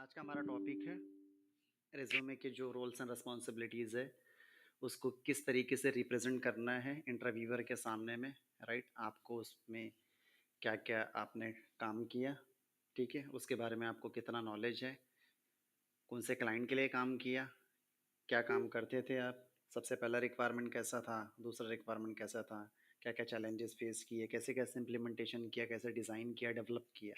आज का हमारा टॉपिक है रिज्यूमे के जो रोल्स एंड रिस्पॉन्सिबिलिटीज़ है उसको किस तरीके से रिप्रेजेंट करना है इंटरव्यूअर के सामने में। राइट, आपको उसमें क्या क्या आपने काम किया, ठीक है, उसके बारे में आपको कितना नॉलेज है, कौन से क्लाइंट के लिए काम किया, क्या काम करते थे आप, सबसे पहला रिक्वायरमेंट कैसा था, दूसरा रिक्वायरमेंट कैसा था, क्या क्या चैलेंजेस फेस किए, कैसे कैसे इम्प्लीमेंटेशन किया, कैसे डिज़ाइन किया, डेवलप किया।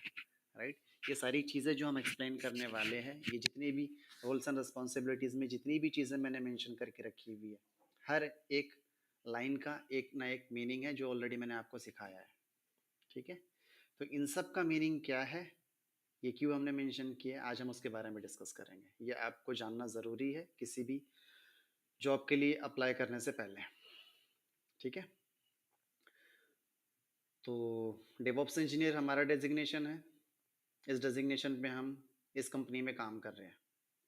राइट, ये सारी चीज़ें जो हम एक्सप्लेन करने वाले हैं, ये जितनी भी रोल्स एंड रिस्पॉन्सिबिलिटीज़ में जितनी भी चीज़ें मैंने मेंशन करके रखी हुई है, हर एक लाइन का एक ना एक मीनिंग है जो ऑलरेडी मैंने आपको सिखाया है। ठीक है, तो इन सब का मीनिंग क्या है, ये क्यों हमने मेंशन किया, आज हम उसके बारे में डिस्कस करेंगे। ये आपको जानना ज़रूरी है किसी भी जॉब के लिए अप्लाई करने से पहले। ठीक है, तो डेवऑप्स इंजीनियर हमारा डेजिग्नेशन है। इस डेजिग्नेशन में हम इस कंपनी में काम कर रहे हैं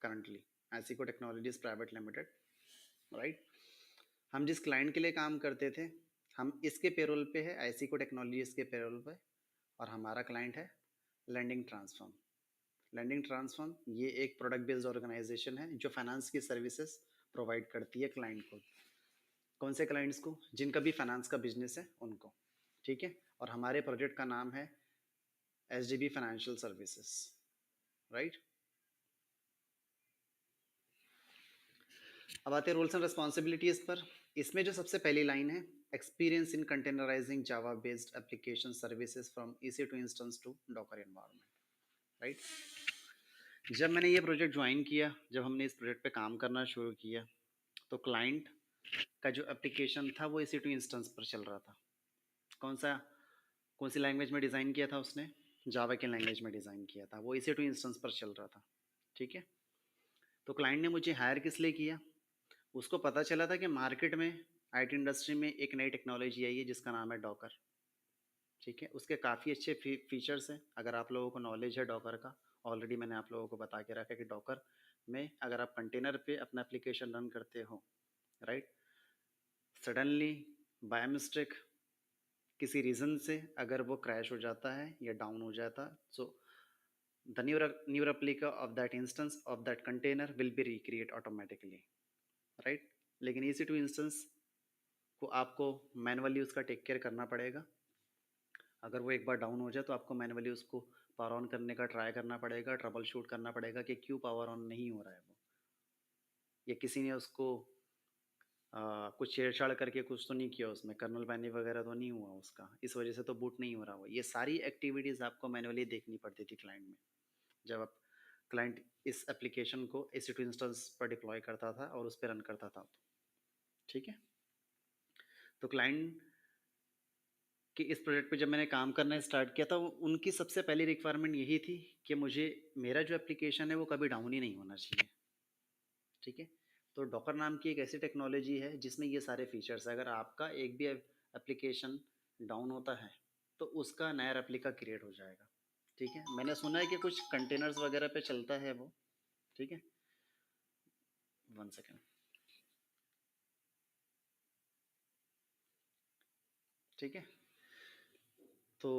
करंटली, आईसीको टेक्नोलॉजीज प्राइवेट लिमिटेड। राइट, हम जिस क्लाइंट के लिए काम करते थे हम इसके पेरोल पे है, आईसीको टेक्नोलॉजीज के पेरोल पे, और हमारा क्लाइंट है लैंडिंग ट्रांसफॉर्म। लैंडिंग ट्रांसफॉर्म ये एक प्रोडक्ट बेस्ड ऑर्गेनाइजेशन है जो फाइनेंस की सर्विसेज प्रोवाइड करती है क्लाइंट को। कौन से क्लाइंट्स को, जिनका भी फाइनेंस का बिजनेस है उनको। ठीक है, और हमारे प्रोजेक्ट का नाम है H D be financial services. Right, अब आते हैं रोल्स एंड रिस्पॉन्सिबिलिटीज पर। इसमें जो सबसे पहली लाइन है, experience in containerizing Java based application services from EC two instance to Docker environment. Right, जब मैंने ये प्रोजेक्ट ज्वाइन किया, जब हमने इस प्रोजेक्ट पे काम करना शुरू किया, तो क्लाइंट का जो एप्लीकेशन था वो ईसी टू इंस्टेंस पर चल रहा था। कौन सा, कौन सी लैंग्वेज में डिज़ाइन किया था उसने, जावा के लैंग्वेज में डिज़ाइन किया था, वो ईसी टू इंस्टेंस पर चल रहा था। ठीक है, तो क्लाइंट ने मुझे हायर किस लिए किया, उसको पता चला था कि मार्केट में आईटी इंडस्ट्री में एक नई टेक्नोलॉजी आई है जिसका नाम है डॉकर। ठीक है, उसके काफ़ी अच्छे फीचर्स हैं। अगर आप लोगों को नॉलेज है डॉकर का, ऑलरेडी मैंने आप लोगों को बता के रखा है कि डॉकर में अगर आप कंटेनर पे अपना एप्लीकेशन रन करते हो, राइट, सडनली बाय मिस्टेक किसी रीज़न से अगर वो क्रैश हो जाता है या डाउन हो जाता, so the new replica of that instance of that container will be recreate automatically। Right, लेकिन ईसी टू इंस्टेंस को आपको मैनुअली उसका टेक केयर करना पड़ेगा। अगर वो एक बार डाउन हो जाए तो आपको मैनुअली उसको पावर ऑन करने का ट्राई करना पड़ेगा, ट्रबल शूट करना पड़ेगा कि क्यों पावर ऑन नहीं हो रहा है वो, या किसी ने उसको कुछ छेड़छाड़ करके कुछ तो नहीं किया, उसमें कर्नल बैनी वगैरह तो नहीं हुआ उसका, इस वजह से तो बूट नहीं हो रहा हो। ये सारी एक्टिविटीज़ आपको मैनुअली देखनी पड़ती थी क्लाइंट में, जब आप क्लाइंट इस एप्लीकेशन को एसी टू इंस्टेंस पर डिप्लॉय करता था और उस पर रन करता था। ठीक है, तो क्लाइंट कि इस प्रोजेक्ट पे जब मैंने काम करना स्टार्ट किया था, उनकी सबसे पहली रिक्वायरमेंट यही थी कि मुझे मेरा जो एप्लीकेशन है वो कभी डाउन ही नहीं होना चाहिए। ठीक है, तो डॉकर नाम की एक ऐसी टेक्नोलॉजी है जिसमें ये सारे फीचर्स है। अगर आपका एक भी एप्लीकेशन डाउन होता है तो उसका नया रेप्लिका क्रिएट हो जाएगा। ठीक है, मैंने सुना है कि कुछ कंटेनर्स वगैरह पे चलता है वो। ठीक है, वन सेकेंड। ठीक है, तो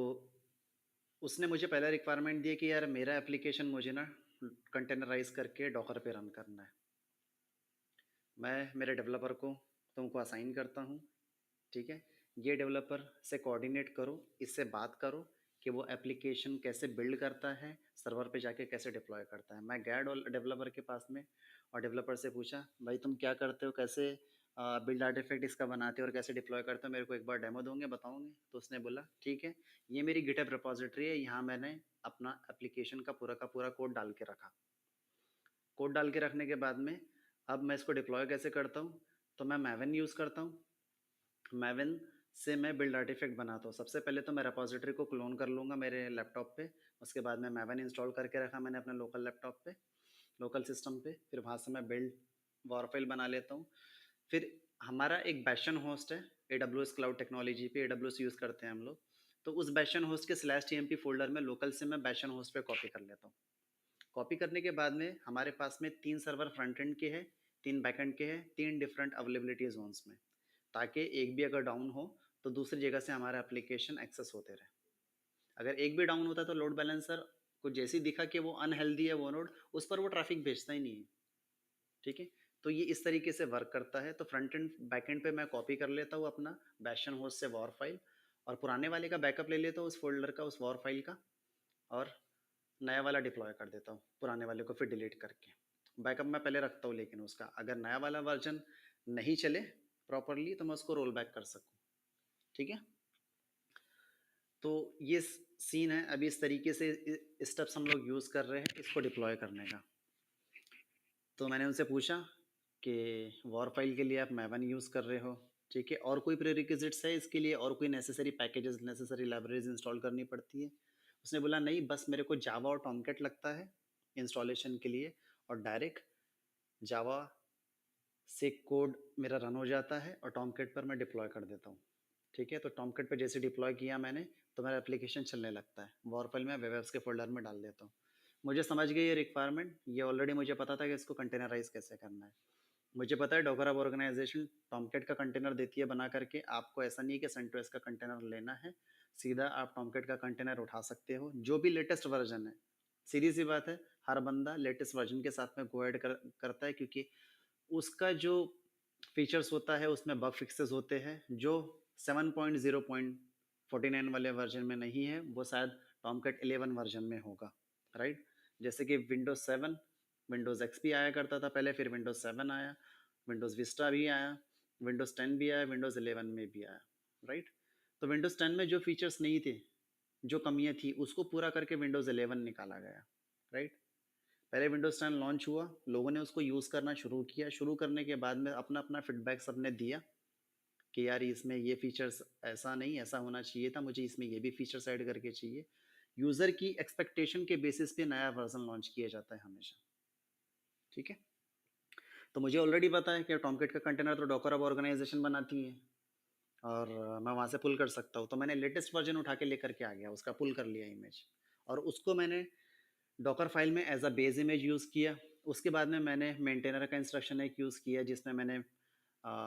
उसने मुझे पहला रिक्वायरमेंट दिया कि यार मेरा एप्लीकेशन मुझे ना कंटेनराइज करके डॉकर पे रन करना है। मैं मेरे डेवलपर को तुमको असाइन करता हूँ। ठीक है, ये डेवलपर से कोऑर्डिनेट करो, इससे बात करो कि वो एप्लीकेशन कैसे बिल्ड करता है, सर्वर पे जाके कैसे डिप्लॉय करता है। मैं गया डेवलपर के पास में और डेवलपर से पूछा, भाई तुम क्या करते हो, कैसे बिल्ड आर्टिफैक्ट इसका बनाते हो और कैसे डिप्लॉय करते हो, मेरे को एक बार डेमो दोगे, बताओगे? तो उसने बोला ठीक है, ये मेरी गिटहब रिपॉजिटरी है, यहाँ मैंने अपना एप्लीकेशन का पूरा कोड डाल के रखा। कोड डाल के रखने के बाद में अब मैं इसको डिप्लॉय कैसे करता हूँ, तो मैं मैवन यूज़ करता हूँ। मैवन से मैं बिल्ड आर्टिफैक्ट बनाता हूँ। सबसे पहले तो मैं रेपॉजिटरी को क्लोन कर लूँगा मेरे लैपटॉप पे, उसके बाद में मैवन इंस्टॉल करके रखा मैंने अपने लोकल लैपटॉप पे, लोकल सिस्टम पे, फिर वहाँ से मैं बिल्ड वॉर फाइल बना लेता हूँ। फिर हमारा एक बैशन होस्ट है AWS क्लाउड टेक्नोलॉजी पे, AWS यूज़ करते हैं हम लोग, तो उस बैशन होस्ट के /tmp फोल्डर में लोकल से मैं बैशन होस्ट पे कॉपी कर लेता हूँ। कॉपी करने के बाद में हमारे पास में 3 सर्वर फ्रंट एंड के हैं, 3 बैक एंड के हैं, 3 डिफरेंट अवेलेबिलिटी जोन्स में, ताकि एक भी अगर डाउन हो तो दूसरी जगह से हमारा एप्लीकेशन एक्सेस होते रहे। अगर एक भी डाउन होता है तो लोड बैलेंसर को जैसे ही दिखा कि वो अनहेल्दी है वो नोड, उस पर वो ट्रैफिक भेजता ही नहीं है। ठीक है, तो ये इस तरीके से वर्क करता है। तो फ्रंट एंड बैक एंड पे मैं कॉपी कर लेता हूँ अपना बैशन होस्ट से वॉर फाइल, और पुराने वाले का बैकअप ले लेता हूँ उस फोल्डर का, उस वॉर फाइल का, और नया वाला डिप्लॉय कर देता हूँ पुराने वाले को फिर डिलीट करके। बैकअप मैं पहले रखता हूँ, लेकिन उसका अगर नया वाला वर्जन नहीं चले प्रॉपरली तो मैं उसको रोल बैक कर सकूँ। ठीक है, तो ये सीन है। अभी इस तरीके से स्टेप्स हम लोग यूज़ कर रहे हैं इसको डिप्लॉय करने का। तो मैंने उनसे पूछा कि वॉर फाइल के लिए आप मैवन यूज़ कर रहे हो, ठीक है, और कोई प्रीरिक्विजिट्स है इसके लिए, और कोई necessary packages necessary libraries install करनी पड़ती है? उसने बोला नहीं, बस मेरे को जावा और टॉमकेट लगता है इंस्टॉलेशन के लिए, और डायरेक्ट जावा से कोड मेरा रन हो जाता है और टॉमकेट पर मैं डिप्लॉय कर देता हूँ। ठीक है, तो टॉमकेट पर जैसे डिप्लॉय किया मैंने तो मेरा एप्लीकेशन चलने लगता है। वॉर फाइल में वेब एप्स के फोल्डर में डाल देता हूँ। मुझे समझ गई ये रिक्वायरमेंट, ये ऑलरेडी मुझे पता था कि इसको कंटेनराइज कैसे करना है। मुझे पता है डॉकर अब ऑर्गेनाइजेशन टॉमकेट का कंटेनर देती है बना करके, आपको ऐसा नहीं है कि सेंटोस का कंटेनर लेना है, सीधा आप टॉमकेट का कंटेनर उठा सकते हो जो भी लेटेस्ट वर्जन है। सीधी सी बात है, हर बंदा लेटेस्ट वर्जन के साथ में गो ऐड करता है, क्योंकि उसका जो फीचर्स होता है उसमें बग फिक्सेस होते हैं जो 7.0.49 वाले वर्जन में नहीं है, वो शायद टॉमकेट 11 वर्जन में होगा। राइट, जैसे कि विंडोज 7, विंडोज एक्सपी आया करता था पहले, फिर विंडोज 7 आया, विंडोज विस्टा भी आया, विंडोज 10 भी आया, विंडोज 11 में भी आया। राइट, तो विंडोज 10 में जो फीचर्स नहीं थे, जो कमियां थी, उसको पूरा करके विंडोज 11 निकाला गया। राइट, पहले विंडोज 10 लॉन्च हुआ, लोगों ने उसको यूज़ करना शुरू किया, शुरू करने के बाद में अपना अपना फीडबैक सबने दिया कि यार इसमें ये फीचर्स ऐसा नहीं, ऐसा होना चाहिए था, मुझे इसमें ये भी फीचर्स ऐड करके चाहिए। यूज़र की एक्सपेक्टेशन के बेसिस पे नया वर्जन लॉन्च किया जाता है हमेशा। ठीक है, तो मुझे ऑलरेडी पता है कि टॉमकेट का कंटेनर तो डॉकर अब ऑर्गेनाइजेशन बनाती है, और मैं वहाँ से पुल कर सकता हूँ। तो मैंने लेटेस्ट वर्जन उठा के लेकर के आ गया, उसका पुल कर लिया इमेज, और उसको मैंने डॉकर फाइल में as a base image use किया। उसके बाद में मैंने मेंटेनर का इंस्ट्रक्शन एक यूज़ किया, जिसमें मैंने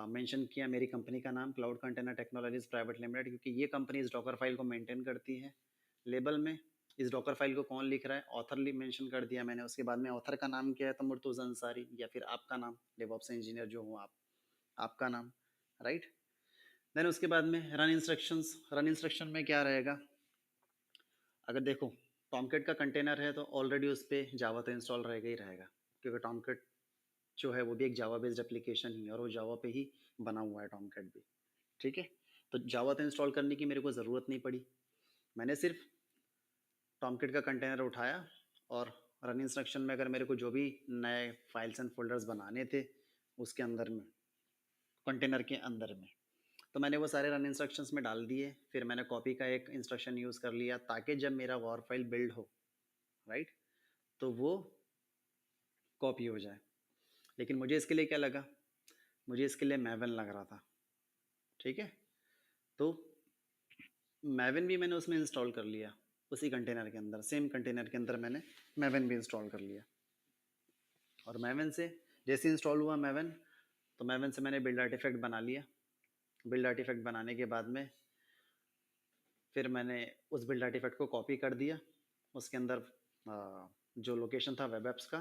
मेंशन किया मेरी कंपनी का नाम, cloud container technologies private limited, क्योंकि ये कंपनी इस डॉकर फाइल को मेंटेन करती है। लेबल में इस डॉकर फाइल को कौन लिख रहा है, ऑथर मेंशन कर दिया मैंने। उसके बाद में ऑथर का नाम क्या है, तो मुर्तुज़ा अंसारी, या फिर आपका नाम डेवऑप्स इंजीनियर जो हो आप, आपका नाम। राइट, देन उसके बाद में रन इंस्ट्रक्शंस। रन इंस्ट्रक्शन में क्या रहेगा, अगर देखो टॉमकेट का कंटेनर है तो ऑलरेडी उस पर जावा तो इंस्टॉल रहेगा ही रहेगा, क्योंकि टॉमकेट जो है वो भी एक जावा बेस्ड एप्लीकेशन ही है, और वो जावा पे ही बना हुआ है टॉमकेट भी। ठीक है, तो जावा तो इंस्टॉल करने की मेरे को ज़रूरत नहीं पड़ी, मैंने सिर्फ टॉमकेट का कंटेनर उठाया, और रन इंस्ट्रक्शन में अगर मेरे को जो भी नए फाइल्स एंड फोल्डर्स बनाने थे उसके अंदर में, कंटेनर के अंदर में, तो मैंने वो सारे रन इंस्ट्रक्शंस में डाल दिए। फिर मैंने कॉपी का एक इंस्ट्रक्शन यूज़ कर लिया, ताकि जब मेरा वॉर फाइल बिल्ड हो, राइट, तो वो कॉपी हो जाए। लेकिन मुझे इसके लिए क्या लगा, मुझे इसके लिए मैवन लग रहा था। ठीक है, तो मैवन भी मैंने उसमें इंस्टॉल कर लिया, उसी कंटेनर के अंदर, सेम कंटेनर के अंदर मैंने मैवन भी इंस्टॉल कर लिया। और मैवन से जैसे इंस्टॉल हुआ मैवन, तो मैवन से मैंने बिल्ड आर्टिफैक्ट बना लिया। बिल्ड आर्टिफैक्ट बनाने के बाद में फिर मैंने उस बिल्ड आर्टिफैक्ट को कॉपी कर दिया उसके अंदर, जो लोकेशन था वेब एप्स का।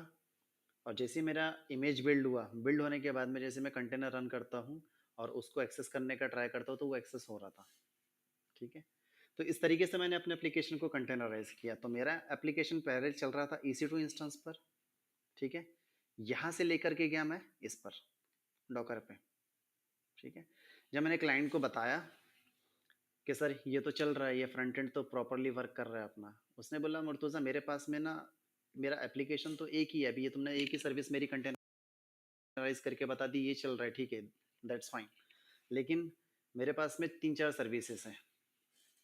और जैसे ही मेरा इमेज बिल्ड हुआ, बिल्ड होने के बाद में जैसे मैं कंटेनर रन करता हूँ और उसको एक्सेस करने का ट्राई करता हूँ, तो वो एक्सेस हो रहा था। ठीक है, तो इस तरीके से मैंने अपने एप्लीकेशन को कंटेनराइज किया। तो मेरा एप्लीकेशन पहले चल रहा था EC2 इंस्टेंस पर। ठीक है, यहाँ से लेकर के गया मैं इस पर डॉकर पे। ठीक है, जब मैंने क्लाइंट को बताया कि सर ये तो चल रहा है, ये फ्रंट एंड तो प्रॉपरली वर्क कर रहा है अपना, उसने बोला मुर्तुज़ा मेरे पास में ना, मेरा एप्लीकेशन तो एक ही है, अभी ये तुमने एक ही सर्विस मेरी कंटेनराइज करके बता दी, ये चल रहा है, ठीक है, दैट्स फाइन, लेकिन मेरे पास में 3-4 सर्विसेज हैं,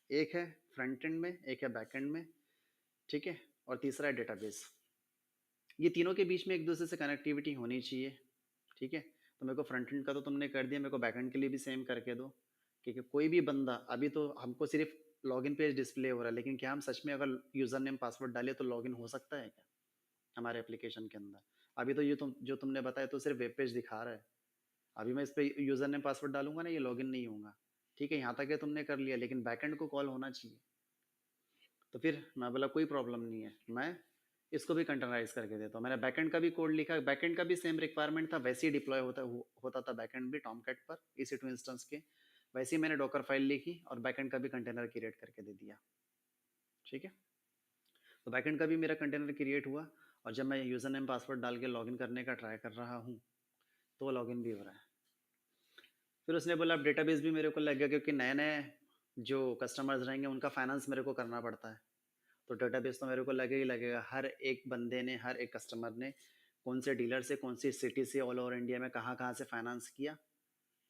एक है फ्रंट एंड में, एक है बैक एंड में, ठीक है, और तीसरा है डेटाबेस। ये तीनों के बीच में एक दूसरे से कनेक्टिविटी होनी चाहिए। ठीक है, तो मेरे को फ्रंट एंड का तो तुमने कर दिया, मेरे को बैक एंड के लिए भी सेम करके दो, क्योंकि कोई भी बंदा, अभी तो हमको सिर्फ लॉगिन पेज डिस्प्ले हो रहा है, लेकिन क्या हम सच में अगर यूज़र नेम पासवर्ड डाले तो लॉगिन हो सकता है क्या हमारे एप्लीकेशन के अंदर? अभी तो ये जो तुमने बताया तो सिर्फ वेब पेज दिखा रहा है, अभी मैं इस पर यूज़र नेम पासवर्ड डालूंगा ना, ये लॉगिन नहीं होगा। ठीक है, यहाँ तक है तुमने कर लिया, लेकिन बैकएंड को कॉल होना चाहिए। तो फिर मैं बोला कोई प्रॉब्लम नहीं है, मैं इसको भी कंटेनराइज करके देता हूँ। मैंने बैकएंड का भी कोड लिखा, बैकएंड का भी सेम रिक्वायरमेंट था, वैसे ही डिप्लॉय होता था बैकएंड भी टॉमकैट पर EC2 इंस्टेंस के। वैसे ही मैंने डॉकर फाइल लिखी और बैकएंड का भी कंटेनर क्रिएट करके दे दिया। ठीक है, तो बैकएंड का भी मेरा कंटेनर क्रिएट हुआ, और जब मैं यूज़र नेम पासवर्ड डाल के लॉगिन करने का ट्राई कर रहा हूँ तो वो लॉगिन भी हो रहा है। फिर उसने बोला अब डेटाबेस भी मेरे को लग गया, क्योंकि नए नए जो कस्टमर्स रहेंगे उनका फाइनेंस मेरे को करना पड़ता है, तो डेटाबेस तो मेरे को लगेगा ही लगेगा। हर एक बंदे ने, हर एक कस्टमर ने कौन से डीलर से, कौन सी सिटी से, ऑल ओवर इंडिया में कहाँ कहाँ से फाइनेंस किया,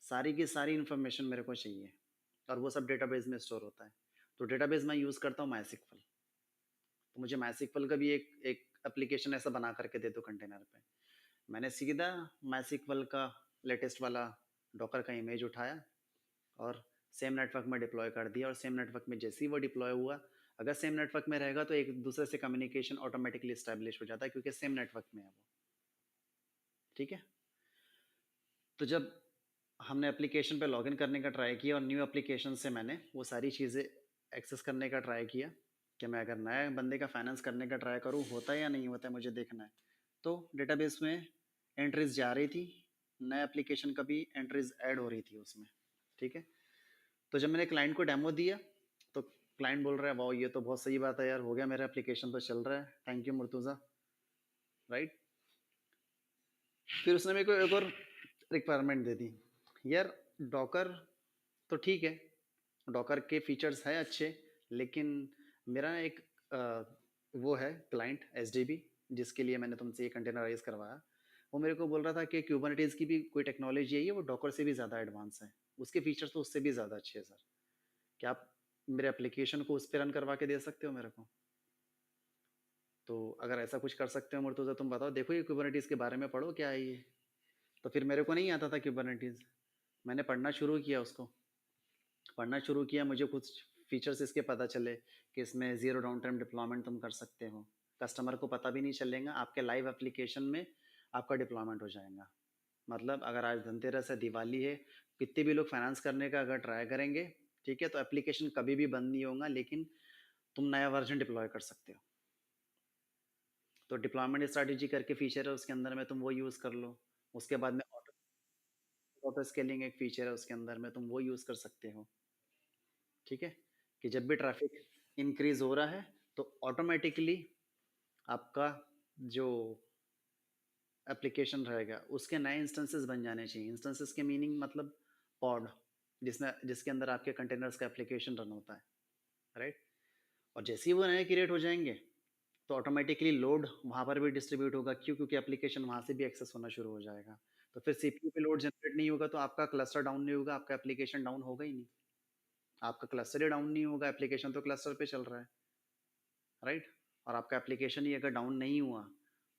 सारी की सारी इन्फॉर्मेशन मेरे को चाहिए, और वो सब डेटाबेस में स्टोर होता है। तो डेटाबेस मैं यूज़ करता हूँ माइसिक्वल। तो मुझे माइसिक्वल का भी एक एक एप्लीकेशन ऐसा बना करके दे दो कंटेनर पे। मैंने सीधा माइसिक्वल का लेटेस्ट वाला डॉकर का इमेज उठाया और सेम नेटवर्क में डिप्लॉय कर दिया, और सेम नेटवर्क में जैसे ही वो डिप्लॉय हुआ, अगर सेम नेटवर्क में रहेगा तो एक दूसरे से कम्युनिकेशन ऑटोमेटिकली स्टैब्लिश हो जाता है, क्योंकि सेम नेटवर्क में है वो। ठीक है, तो जब हमने एप्लीकेशन पे लॉगिन करने का ट्राई किया और न्यू एप्लीकेशन से मैंने वो सारी चीज़ें एक्सेस करने का ट्राई किया, कि मैं अगर नया बंदे का फाइनेंस करने का ट्राई करूँ होता है या नहीं होता है, मुझे देखना है। तो डेटाबेस में एंट्रीज जा रही थी, नया एप्लीकेशन का भी एंट्रीज ऐड हो रही थी उसमें। ठीक है, तो जब मैंने क्लाइंट को डेमो दिया तो क्लाइंट बोल रहा है वाह ये तो बहुत सही बात है यार, हो गया मेरा एप्लीकेशन तो चल रहा है, थैंक यू मुर्तुज़ा। राइट, फिर उसने मेरे को एक और रिक्वायरमेंट दे दी, यार डॉकर तो ठीक है, डॉकर के फीचर्स है अच्छे, लेकिन मेरा एक वो है क्लाइंट SDB, जिसके लिए मैंने तुमसे ये कंटेनराइज करवाया। वो मेरे को बोल रहा था कि क्यूबरनेटीज की भी कोई टेक्नोलॉजी है, ये वो डॉकर से भी ज़्यादा एडवांस है, उसके फीचर्स तो उससे भी ज़्यादा अच्छे हैं सर। क्या आप मेरे एप्लीकेशन को उस पर रन करवा के दे सकते हो मेरे को? तो अगर ऐसा कुछ कर सकते हो मुर्तुज़ा, तुम बताओ, देखो ये क्यूबरनेटीज़ के बारे में पढ़ो क्या है ये। तो फिर मेरे को नहीं आता था क्यूबरनेटीज़, मैंने पढ़ना शुरू किया उसको, पढ़ना शुरू किया, मुझे कुछ फीचर्स इसके पता चले कि इसमें ज़ीरो डाउन टाइम डिप्लॉयमेंट तुम कर सकते हो, कस्टमर को पता भी नहीं चलेगा, आपके लाइव एप्लीकेशन में आपका डिप्लॉयमेंट हो जाएगा। मतलब अगर आज धनतेरस है, दिवाली है, कितने भी लोग फाइनेंस करने का अगर ट्राई करेंगे, ठीक है, तो एप्लीकेशन कभी भी बंद नहीं होगा, लेकिन तुम नया वर्जन डिप्लॉय कर सकते हो। तो डिप्लॉयमेंट स्ट्रैटेजी करके फीचर है उसके अंदर में, तुम वो यूज़ कर लो। उसके बाद में ऑटो ऑटो स्केलिंग एक फीचर है उसके अंदर में, तुम वो यूज़ कर सकते हो। ठीक है, कि जब भी ट्रैफिक इंक्रीज हो रहा है तो ऑटोमेटिकली आपका जो एप्लीकेशन रहेगा उसके नए इंस्टेंसेस बन जाने चाहिए। इंस्टेंसेस के मीनिंग मतलब पॉड, जिसमें जिसके अंदर आपके कंटेनर्स का एप्लीकेशन रन होता है। राइट, और जैसे ही वो नए क्रिएट हो जाएंगे तो ऑटोमेटिकली लोड वहाँ पर भी डिस्ट्रीब्यूट होगा, क्यों? क्योंकि एप्लीकेशन वहाँ से भी एक्सेस होना शुरू हो जाएगा। तो फिर CPU पे लोड जनरेट नहीं होगा तो आपका क्लस्टर डाउन नहीं होगा, आपका एप्लीकेशन डाउन होगा ही नहीं। आपका क्लस्टर ही डाउन नहीं होगा, एप्लीकेशन तो क्लस्टर पे चल रहा है। राइट, और आपका एप्लीकेशन ही अगर डाउन नहीं हुआ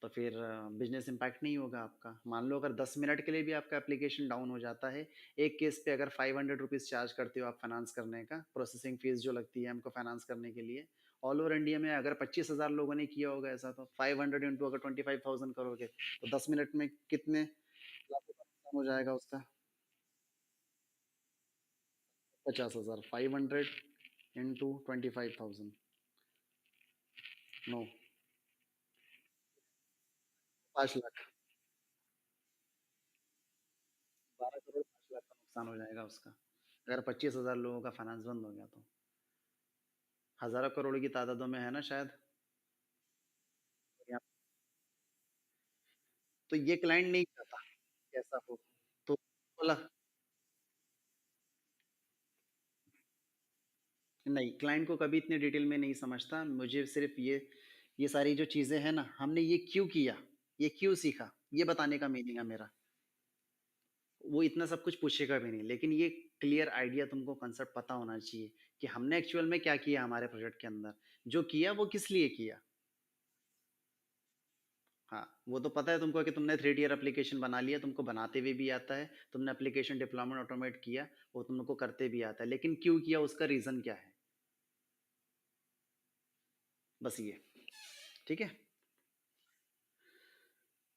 तो फिर बिजनेस इम्पैक्ट नहीं होगा आपका। मान लो अगर 10 मिनट के लिए भी आपका एप्लीकेशन डाउन हो जाता है, एक केस पे अगर 500 रुपीज़ चार्ज करते हो आप फाइनेंस करने का, प्रोसेसिंग फीस जो लगती है हमको फाइनेंस करने के लिए, ऑल ओवर इंडिया में अगर 25,000 लोगों ने किया होगा ऐसा, तो 500 इंटू अगर 25,000 करोगे तो 10 मिनट में कितने लाखों का नुकसान हो जाएगा उसका? 50,000, 500 इंटू 25,000, नो, 5 लाख, 12 करोड़, 5 लाख का नुकसान हो जाएगा उसका, अगर 25,000 लोगों का फाइनेंस बंद हो गया तो। हज़ारों करोड़ की तादादों में है ना शायद। यहाँ तो ये क्लाइंट नहीं चाहता कि ऐसा हो, तो बोला नहीं, क्लाइंट को कभी इतने डिटेल में नहीं समझता, मुझे सिर्फ ये सारी जो चीज़ें हैं ना, हमने ये क्यों किया, ये क्यों सीखा, ये बताने का मीनिंग है मेरा। वो इतना सब कुछ पूछेगा भी नहीं, लेकिन ये क्लियर आइडिया तुमको कंसेप्ट पता होना चाहिए कि हमने एक्चुअल में क्या किया हमारे प्रोजेक्ट के अंदर, जो किया वो किस लिए किया। हाँ, वो तो पता है तुमको कि तुमने 3 टियर एप्लीकेशन बना लिया, तुमको बनाते हुए भी आता है, तुमने एप्लीकेशन डिप्लॉयमेंट ऑटोमेट किया, वो तुमको करते भी आता है, लेकिन क्यों किया उसका रीज़न क्या है, बस ये। ठीक है,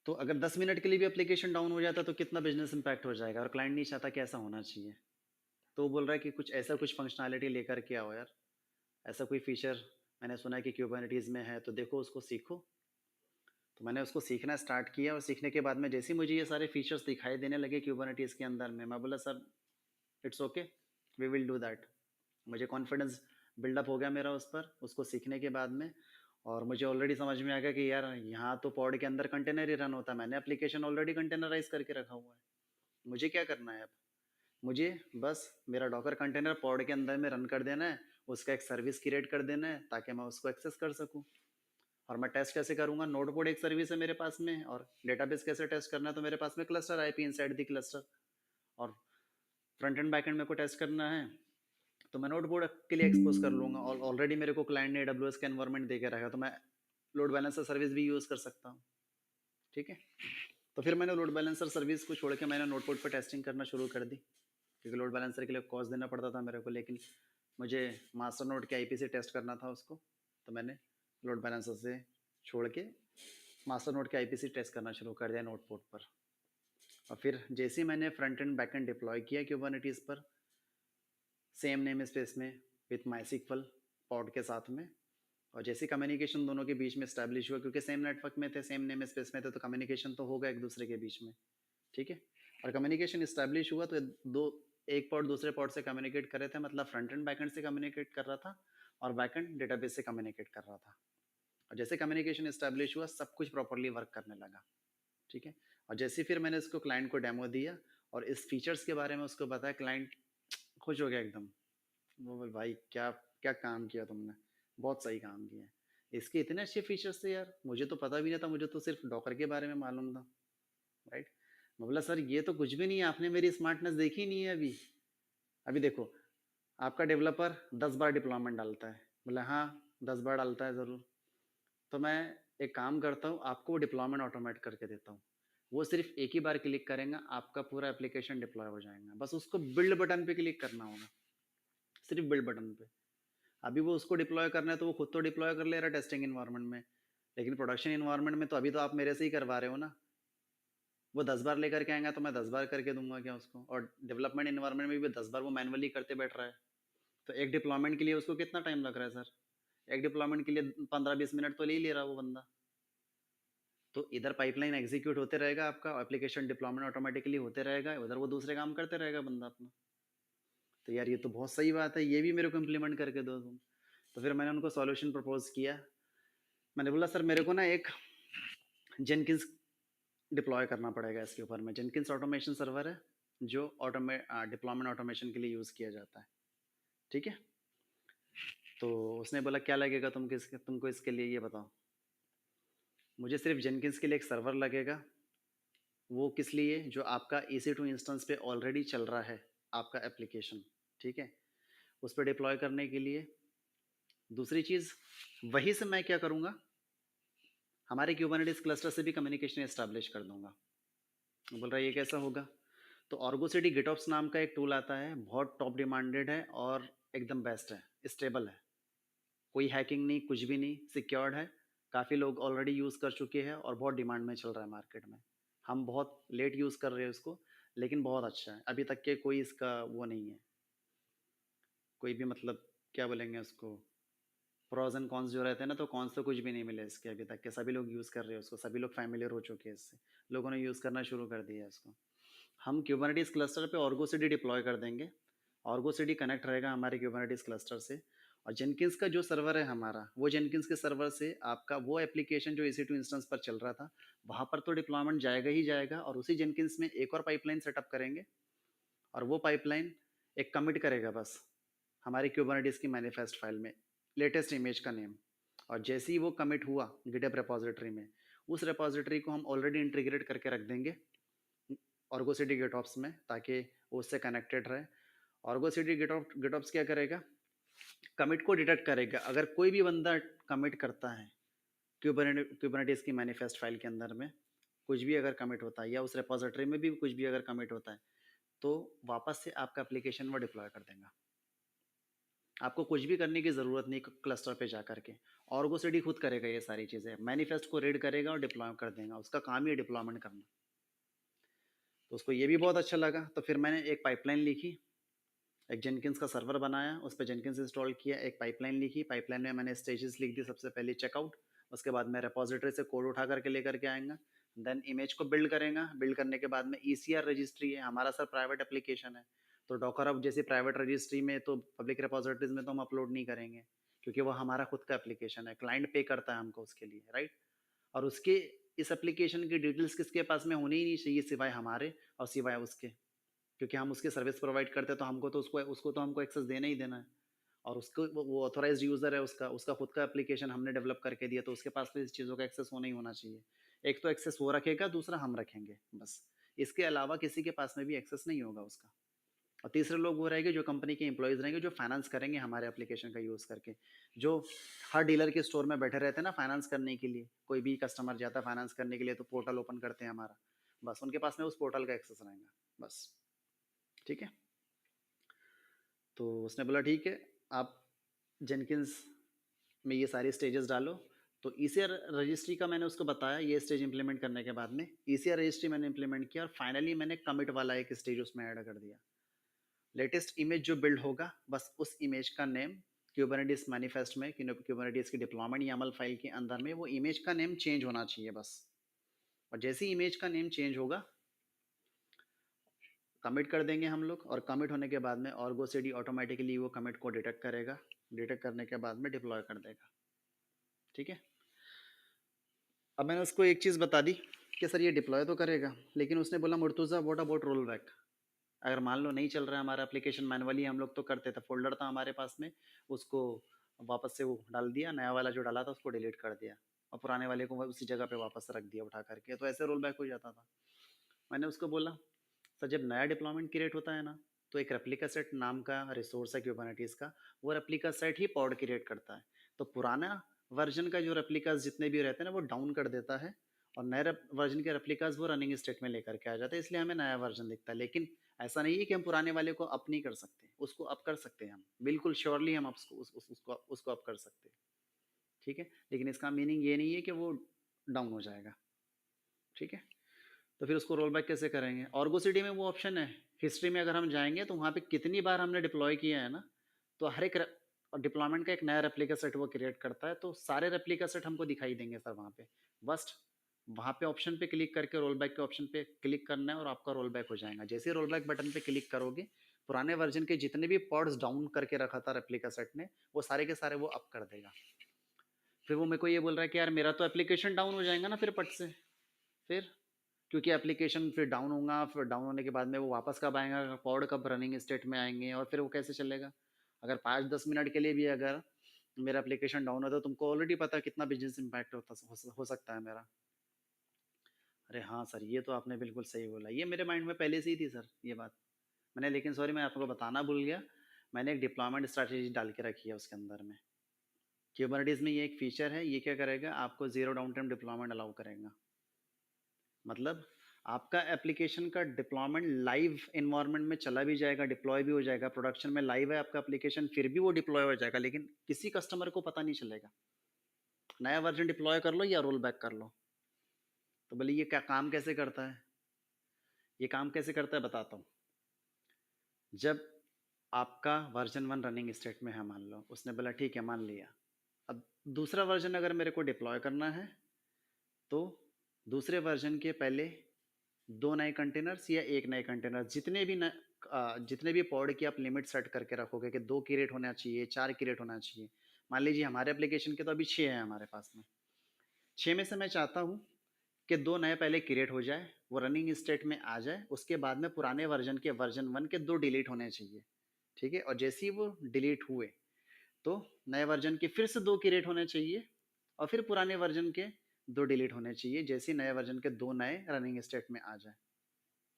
तो अगर 10 मिनट के लिए भी एप्लीकेशन डाउन हो जाता है तो कितना बिजनेस इंपैक्ट हो जाएगा, और क्लाइंट नहीं चाहता कि ऐसा होना चाहिए। तो वो बोल रहा है कि कुछ ऐसा कुछ फंक्शनैलिटी लेकर के आओ यार, ऐसा कोई फीचर मैंने सुना है कि क्यूबरनेटीज़ में है, तो देखो उसको सीखो। तो मैंने उसको सीखना स्टार्ट किया और सीखने के बाद में जैसे ही मुझे ये सारे फीचर्स दिखाई देने लगे क्यूबरनेटीज़ के अंदर में, मैं बोला sir it's okay, we will do that. मुझे कॉन्फिडेंस बिल्डअप हो गया मेरा उस पर, उसको सीखने के बाद में। और मुझे ऑलरेडी समझ में आ गया कि यार यहाँ तो पॉड के अंदर कंटेनर ही रन होता है, मैंने एप्लीकेशन ऑलरेडी कंटेनराइज करके रखा हुआ है, मुझे क्या करना है अब? मुझे बस मेरा डॉकर कंटेनर पॉड के अंदर में रन कर देना है, उसका एक सर्विस क्रिएट कर देना है ताकि मैं उसको एक्सेस कर सकूँ। और मैं टेस्ट कैसे करूँगा? नोडपोड एक सर्विस है मेरे पास में, और डेटाबेस कैसे टेस्ट करना है, तो मेरे पास में cluster IP inside the cluster, और फ्रंट एंड बैक एंड मेरे को टेस्ट करना है तो मैं नोटबोर्ड के लिए एक्सपोज कर लूँगा। और ऑलरेडी मेरे को क्लाइंट ने AWS का एनवायरनमेंट दे के रखा है, तो मैं लोड बैलेंसर सर्विस भी यूज़ कर सकता हूँ। ठीक है, तो फिर मैंने लोड बैलेंसर सर्विस को छोड़ के मैंने नोटबोर्ड पर टेस्टिंग करना शुरू कर दी, क्योंकि लोड बैलेंसर के लिए कॉस्ट देना पड़ता था मेरे को, लेकिन मुझे मास्टर नोड के IP से टेस्ट करना था उसको, तो मैंने लोड बैलेंसर से छोड़ के मास्टर नोड के IP से टेस्ट करना शुरू कर दिया नोटबोर्ड पर। और फिर जैसे ही मैंने front end back and deploy किया क्यूबरनेटीज़ पर, सेम नेम स्पेस में विथ माईसीक्वल पॉड के साथ में, और जैसे कम्युनिकेशन दोनों के बीच में स्टैब्लिश हुआ, क्योंकि सेम नेटवर्क में थे, सेम नेम स्पेस में थे, तो कम्युनिकेशन तो होगा एक दूसरे के बीच में। ठीक है, और कम्युनिकेशन स्टैब्लिश हुआ तो दो एक पॉड दूसरे पॉड से कम्युनिकेट कर रहे थे, मतलब फ्रंट एंड बैक एंड से कम्युनिकेट कर रहा था और बैक एंड डेटाबेस से कम्युनिकेट कर रहा था। और जैसे कम्युनिकेशन स्टैब्लिश हुआ, सब कुछ प्रॉपरली वर्क करने लगा। ठीक है, और जैसे फिर मैंने इसको क्लाइंट को डेमो दिया और इस फीचर्स के बारे में उसको बताया, क्लाइंट खुश हो गया एकदम। वो बोल भाई क्या क्या काम किया तुमने, बहुत सही काम किया है, इसके इतने अच्छे फीचर्स थे यार, मुझे तो पता भी नहीं था, मुझे तो सिर्फ डॉकर के बारे में मालूम था। राइट, मैं बोला सर ये तो कुछ भी नहीं है, आपने मेरी स्मार्टनेस देखी नहीं है अभी। अभी देखो, आपका डेवलपर 10 बार डिप्लॉयमेंट डालता है, बोला हाँ 10 बार डालता है ज़रूर, तो मैं एक काम करता हूँ, आपको वो डिप्लॉयमेंट ऑटोमेट करके देता हूँ। वो सिर्फ एक ही बार क्लिक करेंगे, आपका पूरा एप्लीकेशन डिप्लॉय हो जाएगा, बस उसको बिल्ड बटन पे क्लिक करना होगा, सिर्फ बिल्ड बटन पे। अभी वो उसको डिप्लॉय करना है तो वो खुद तो डिप्लॉय कर ले रहा है टेस्टिंग इन्वायरमेंट में, लेकिन प्रोडक्शन इन्वायरमेंट में तो अभी तो आप मेरे से ही करवा रहे हो ना। वो 10 बार लेकर के आएंगा तो मैं 10 बार करके दूंगा क्या उसको, और डेवलपमेंट इन्वायरमेंट में भी 10 बार वो मैनुअली करते बैठ रहा है, तो एक डिप्लॉयमेंट के लिए उसको कितना टाइम लग रहा है सर? एक डिप्लॉयमेंट के लिए 15-20 मिनट तो ले ही ले रहा है वो बंदा। तो इधर पाइपलाइन एग्जीक्यूट होते रहेगा, आपका एप्लीकेशन डिप्लॉयमेंट ऑटोमेटिकली होते रहेगा, उधर वो दूसरे काम करते रहेगा बंदा अपना। तो यार ये तो बहुत सही बात है, ये भी मेरे को इम्प्लीमेंट करके दो तुम। तो फिर मैंने उनको सॉल्यूशन प्रपोज किया। मैंने बोला सर मेरे को ना एक जेनकिंस डिप्लॉय करना पड़ेगा इसके ऊपर में। जेनकिंस ऑटोमेशन सर्वर है जो डिप्लॉयमेंट ऑटोमेशन के लिए यूज़ किया जाता है। ठीक है, तो उसने बोला क्या लगेगा तुमको इसके लिए, ये बताओ। मुझे सिर्फ जेनकिंस के लिए एक सर्वर लगेगा। वो किस लिए? जो आपका EC2 इंस्टेंस पे ऑलरेडी चल रहा है आपका एप्लीकेशन। ठीक है, उस पर डिप्लॉय करने के लिए। दूसरी चीज़, वही से मैं क्या करूँगा, हमारे क्यूबरनेटिस क्लस्टर से भी कम्युनिकेशन एस्टैब्लिश कर दूंगा। बोल रहा है ये कैसा होगा? तो ऑर्गोसिटी गिटऑप्स नाम का एक टूल आता है, बहुत टॉप डिमांडेड है और एकदम बेस्ट है, स्टेबल है, कोई हैकिंग नहीं, कुछ भी नहीं, सिक्योर्ड है। काफ़ी लोग ऑलरेडी यूज़ कर चुके हैं और बहुत डिमांड में चल रहा है मार्केट में। हम बहुत लेट यूज़ कर रहे हैं उसको, लेकिन बहुत अच्छा है, अभी तक के कोई इसका वो नहीं है, कोई भी मतलब क्या बोलेंगे उसको, प्रोज एंड कॉन्स जो रहते हैं ना, तो कॉन्स तो कुछ भी नहीं मिले इसके अभी तक के। सभी लोग यूज़ कर रहे हैं उसको, सभी लोग फैमिलियर हो चुके हैं इससे, लोगों ने यूज़ करना शुरू कर दिया है इसको। हम क्यूबरनेटिस क्लस्टर पे ऑर्गो सीडी डिप्लॉय कर देंगे, ऑर्गो सीडी कनेक्ट रहेगा हमारे क्यूबरनेटिस क्लस्टर से, और जेनकिंस का जो सर्वर है हमारा, वो जेनकिंस के सर्वर से आपका वो एप्लीकेशन जो EC2 इंस्टेंस पर चल रहा था, वहाँ पर तो डिप्लॉयमेंट जाएगा ही जाएगा, और उसी जेनकिंस में एक और पाइपलाइन सेटअप करेंगे, और वो पाइपलाइन एक कमिट करेगा बस हमारे क्यूबरनेटिस की मैनिफेस्ट फाइल में लेटेस्ट इमेज का नेम। और जैसे ही वो कमिट हुआ गिटहब रिपोजिटरी में, उस रिपोजिटरी को हम ऑलरेडी इंटीग्रेट करके रख देंगे ऑर्गोसिटी गिटऑप्स में, ताकि वो उससे कनेक्टेड रहे। ऑर्गोसिटी गिटऑप्स क्या करेगा, कमिट को डिटेक्ट करेगा। अगर कोई भी बंदा कमिट करता है क्यूबरनेटिस की मैनिफेस्ट फाइल के अंदर में, कुछ भी अगर कमिट होता है, या उस रिपोजिटरी में भी कुछ भी अगर कमिट होता है, तो वापस से आपका एप्लीकेशन वो डिप्लॉय कर देगा। आपको कुछ भी करने की ज़रूरत नहीं क्लस्टर पे जा करके, ऑर्गोसिटी खुद करेगा ये सारी चीज़ें, मैनिफेस्ट को रीड करेगा और डिप्लॉय कर देगा, उसका काम ही है डिप्लॉयमेंट करना। तो उसको ये भी बहुत अच्छा लगा, तो फिर मैंने एक पाइपलाइन लिखी, एक जेनकिंस का सर्वर बनाया, उस पे जेनकिंस इंस्टॉल किया, एक पाइपलाइन लिखी, पाइपलाइन में मैंने स्टेजेस लिख दी, सबसे पहले चेकआउट, उसके बाद मैं रेपॉजिटरी से कोड उठा करके लेकर के आएगा, देन इमेज को बिल्ड करेगा, बिल्ड करने के बाद में ECR रजिस्ट्री है हमारा सर, प्राइवेट एप्लीकेशन है, तो डॉकर अब जैसे प्राइवेट रजिस्ट्री में तो पब्लिक रेपॉजिटरीज में तो हम अपलोड नहीं करेंगे, क्योंकि वो हमारा खुद का एप्लीकेशन है, क्लाइंट पे करता है हमको उसके लिए, राइट। और उसके इस एप्लीकेशन की डिटेल्स किसके पास में होनी ही नहीं चाहिए सिवाय हमारे और सिवाय उसके, क्योंकि हम उसके सर्विस प्रोवाइड करते हैं, तो हमको तो उसको उसको तो हमको एक्सेस देना ही देना है, और उसको वो ऑथोराइज्ड यूज़र है, उसका उसका खुद का एप्लीकेशन हमने डेवलप करके दिया, तो उसके पास तो इस चीज़ों का एक्सेस होना ही होना चाहिए। एक तो एक्सेस वो रखेगा, दूसरा हम रखेंगे, बस। इसके अलावा किसी के पास में भी एक्सेस नहीं होगा उसका। और तीसरे लोग वो रहेंगे जो कंपनी के एम्प्लॉयज़ रहेंगे, जो फाइनेंस करेंगे हमारे एप्लीकेशन का यूज़ करके, जो हर डीलर के स्टोर में बैठे रहते हैं ना फाइनेंस करने के लिए, कोई भी कस्टमर जाता है फाइनेंस करने के लिए तो पोर्टल ओपन करते हैं हमारा, बस उनके पास में उस पोर्टल का एक्सेस रहेगा, बस। ठीक है। तो उसने बोला ठीक है, आप जेनकिंस में ये सारी स्टेजेस डालो। तो ECR रजिस्ट्री का मैंने उसको बताया, ये स्टेज इंप्लीमेंट करने के बाद में ECR रजिस्ट्री मैंने इंप्लीमेंट किया, और फाइनली मैंने कमिट वाला एक स्टेज उसमें ऐड कर दिया। लेटेस्ट इमेज जो बिल्ड होगा, बस उस इमेज का नेम क्यूबरनेटिस मैनिफेस्ट में, क्यूबरनेटिस की डिप्लॉयमेंट YAML फाइल के अंदर में वो इमेज का नेम चेंज होना चाहिए, बस। और जैसे ही इमेज का नेम चेंज होगा, कमिट कर देंगे हम लोग, और कमिट होने के बाद में ऑर्गो CD ऑटोमेटिकली वो कमिट को डिटेक्ट करेगा, डिटेक्ट करने के बाद में डिप्लॉय कर देगा। ठीक है। अब मैंने उसको एक चीज़ बता दी कि सर ये डिप्लॉय तो करेगा, लेकिन उसने बोला मुर्तुज़ा व्हाट अबाउट रोल बैक, अगर मान लो नहीं चल रहा है हमारा एप्लीकेशन, मैनुअली हम लोग तो करते थे, फोल्डर था हमारे पास में, उसको वापस से वो डाल दिया, नया वाला जो डाला था उसको डिलीट कर दिया, और पुराने वाले को उसी जगह पे वापस रख दिया उठा करके, तो ऐसे रोल बैक हो जाता था। मैंने उसको बोला सर जब नया डिप्लॉयमेंट क्रिएट होता है ना, तो एक रेप्लिका सेट नाम का रिसोर्स है क्यूबरनेटिस का, वो रेप्लिका सेट ही पॉड क्रिएट करता है, तो पुराना वर्जन का जो रेप्लिकास जितने भी रहते हैं ना वो डाउन कर देता है, और नए वर्जन के रेप्लिकास वो रनिंग स्टेट में लेकर के आ जाते हैं, इसलिए हमें नया वर्जन दिखता है। लेकिन ऐसा नहीं है कि हम पुराने वाले को अप नहीं कर सकते, उसको अप कर सकते हैं हम, बिल्कुल श्योरली हम उसको अप कर सकते हैं। ठीक है, लेकिन इसका मीनिंग ये नहीं है कि वो डाउन हो जाएगा। ठीक है। तो फिर उसको रोल बैक कैसे करेंगे? ऑर्गो सिटी में वो ऑप्शन है, हिस्ट्री में अगर हम जाएंगे तो वहाँ पे कितनी बार हमने डिप्लॉय किया है ना, तो हर एक डिप्लॉयमेंट का एक नया रेप्लिका सेट वो क्रिएट करता है, तो सारे रेप्लिका सेट हमको दिखाई देंगे सर वहाँ पे, बस वहाँ पे ऑप्शन पे क्लिक करके रोल बैक के ऑप्शन पे क्लिक करना है, और आपका रोल बैक हो जाएगा। जैसे ही रोल बैक बटन पे क्लिक करोगे, पुराने वर्जन के जितने भी पॉड्स डाउन करके रखा था रेप्लिका सेट ने, वो सारे के सारे वो अप कर देगा। फिर वो मेरे को ये बोल रहा है कि यार मेरा तो एप्लीकेशन डाउन हो जाएगा ना फिर पट से, फिर क्योंकि एप्लीकेशन फिर डाउन होगा, फिर डाउन होने के बाद में वो वापस कब आएगा, पॉड कब रनिंग स्टेट में आएंगे, और फिर वो कैसे चलेगा? अगर 5-10 मिनट के लिए भी अगर मेरा एप्लीकेशन डाउन होता है, तो तुमको ऑलरेडी पता है कितना बिजनेस इम्पैक्ट हो सकता है मेरा। अरे हाँ सर, ये तो आपने बिल्कुल सही बोला, ये मेरे माइंड में पहले से ही थी सर ये बात, मैंने, लेकिन सॉरी मैं आपको बताना भूल गया, मैंने एक डिप्लॉयमेंट स्ट्रैटेजी डाल के रखी है उसके अंदर में। क्यूबरनेटिस में ये एक फीचर है, ये क्या करेगा, आपको zero down time deployment allow करेगा। मतलब आपका एप्लीकेशन का डिप्लॉयमेंट लाइव इन्वायरमेंट में चला भी जाएगा, डिप्लॉय भी हो जाएगा, प्रोडक्शन में लाइव है आपका एप्लीकेशन, फिर भी वो डिप्लॉय हो जाएगा, लेकिन किसी कस्टमर को पता नहीं चलेगा। नया वर्जन डिप्लॉय कर लो या रोल बैक कर लो। तो बोले ये क्या काम कैसे करता है? ये काम कैसे करता है बताता हूँ। जब आपका वर्जन 1 रनिंग स्टेट में है, मान लो, उसने बोला ठीक है मान लिया, अब दूसरा वर्जन अगर मेरे को डिप्लॉय करना है, तो दूसरे वर्जन के पहले 2 नए कंटेनर्स या एक नए कंटेनर, जितने भी पॉड की आप लिमिट सेट करके रखोगे कि 2 क्रिएट होना चाहिए, 4 क्रिएट होना चाहिए, मान लीजिए हमारे एप्लीकेशन के तो अभी 6 हैं हमारे पास में, 6 में से मैं चाहता हूँ कि 2 नए पहले क्रिएट हो जाए, वो रनिंग स्टेट में आ जाए, उसके बाद में पुराने वर्जन 1 के 2 डिलीट होने चाहिए। ठीक है, और जैसे ही वो डिलीट हुए, तो नए वर्जन के फिर से 2 क्रिएट होने चाहिए, और फिर पुराने वर्जन के 2 डिलीट होने चाहिए, जैसे ही नए वर्जन के 2 नए रनिंग स्टेट में आ जाए।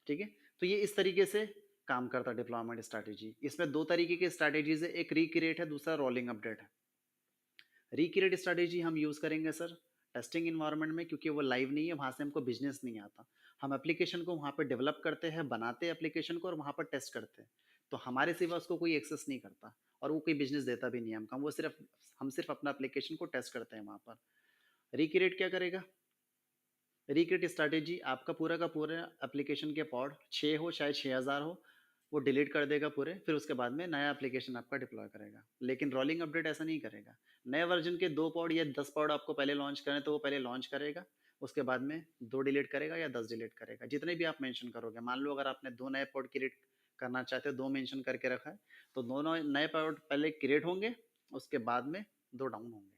ठीक है, तो ये इस तरीके से काम करता है डिप्लॉयमेंट स्ट्रैटेजी। इसमें 2 तरीके की स्ट्रैटेजीज है, एक रिक्रिएट है, दूसरा रोलिंग अपडेट है। रिक्रिएट स्ट्रैटेजी हम यूज़ करेंगे सर टेस्टिंग इन्वायरमेंट में, क्योंकि वो लाइव नहीं है, वहाँ से हमको बिजनेस नहीं आता, हम एप्लीकेशन को वहाँ पे डेवलप करते हैं, बनाते हैं एप्लीकेशन को, और वहाँ पर टेस्ट करते हैं, तो हमारे सिवा उसको कोई एक्सेस नहीं करता, और वो कोई बिजनेस देता भी नहीं है हमको, वो सिर्फ हम सिर्फ अपना एप्लीकेशन को टेस्ट करते हैं वहाँ पर। रिक्रिएट क्या करेगा? रिक्रिएट स्ट्रैटेजी आपका पूरा का पूरा एप्लीकेशन के पॉड 6 हो चाहे 6000 हो, वो डिलीट कर देगा पूरे, फिर उसके बाद में नया एप्लीकेशन आपका डिप्लॉय करेगा। लेकिन रोलिंग अपडेट ऐसा नहीं करेगा। नए वर्जन के 2 पॉड या 10 पॉड आपको पहले लॉन्च करने तो वो पहले लॉन्च करेगा, उसके बाद में 2 डिलीट करेगा या 10 डिलीट करेगा, जितने भी आप मेंशन करोगे। मान लो अगर आपने 2 नए पॉड क्रिएट करना चाहते हो, 2 मेंशन करके रखा है, तो दोनों नए पॉड पहले क्रिएट होंगे, उसके बाद में 2 डाउन होंगे।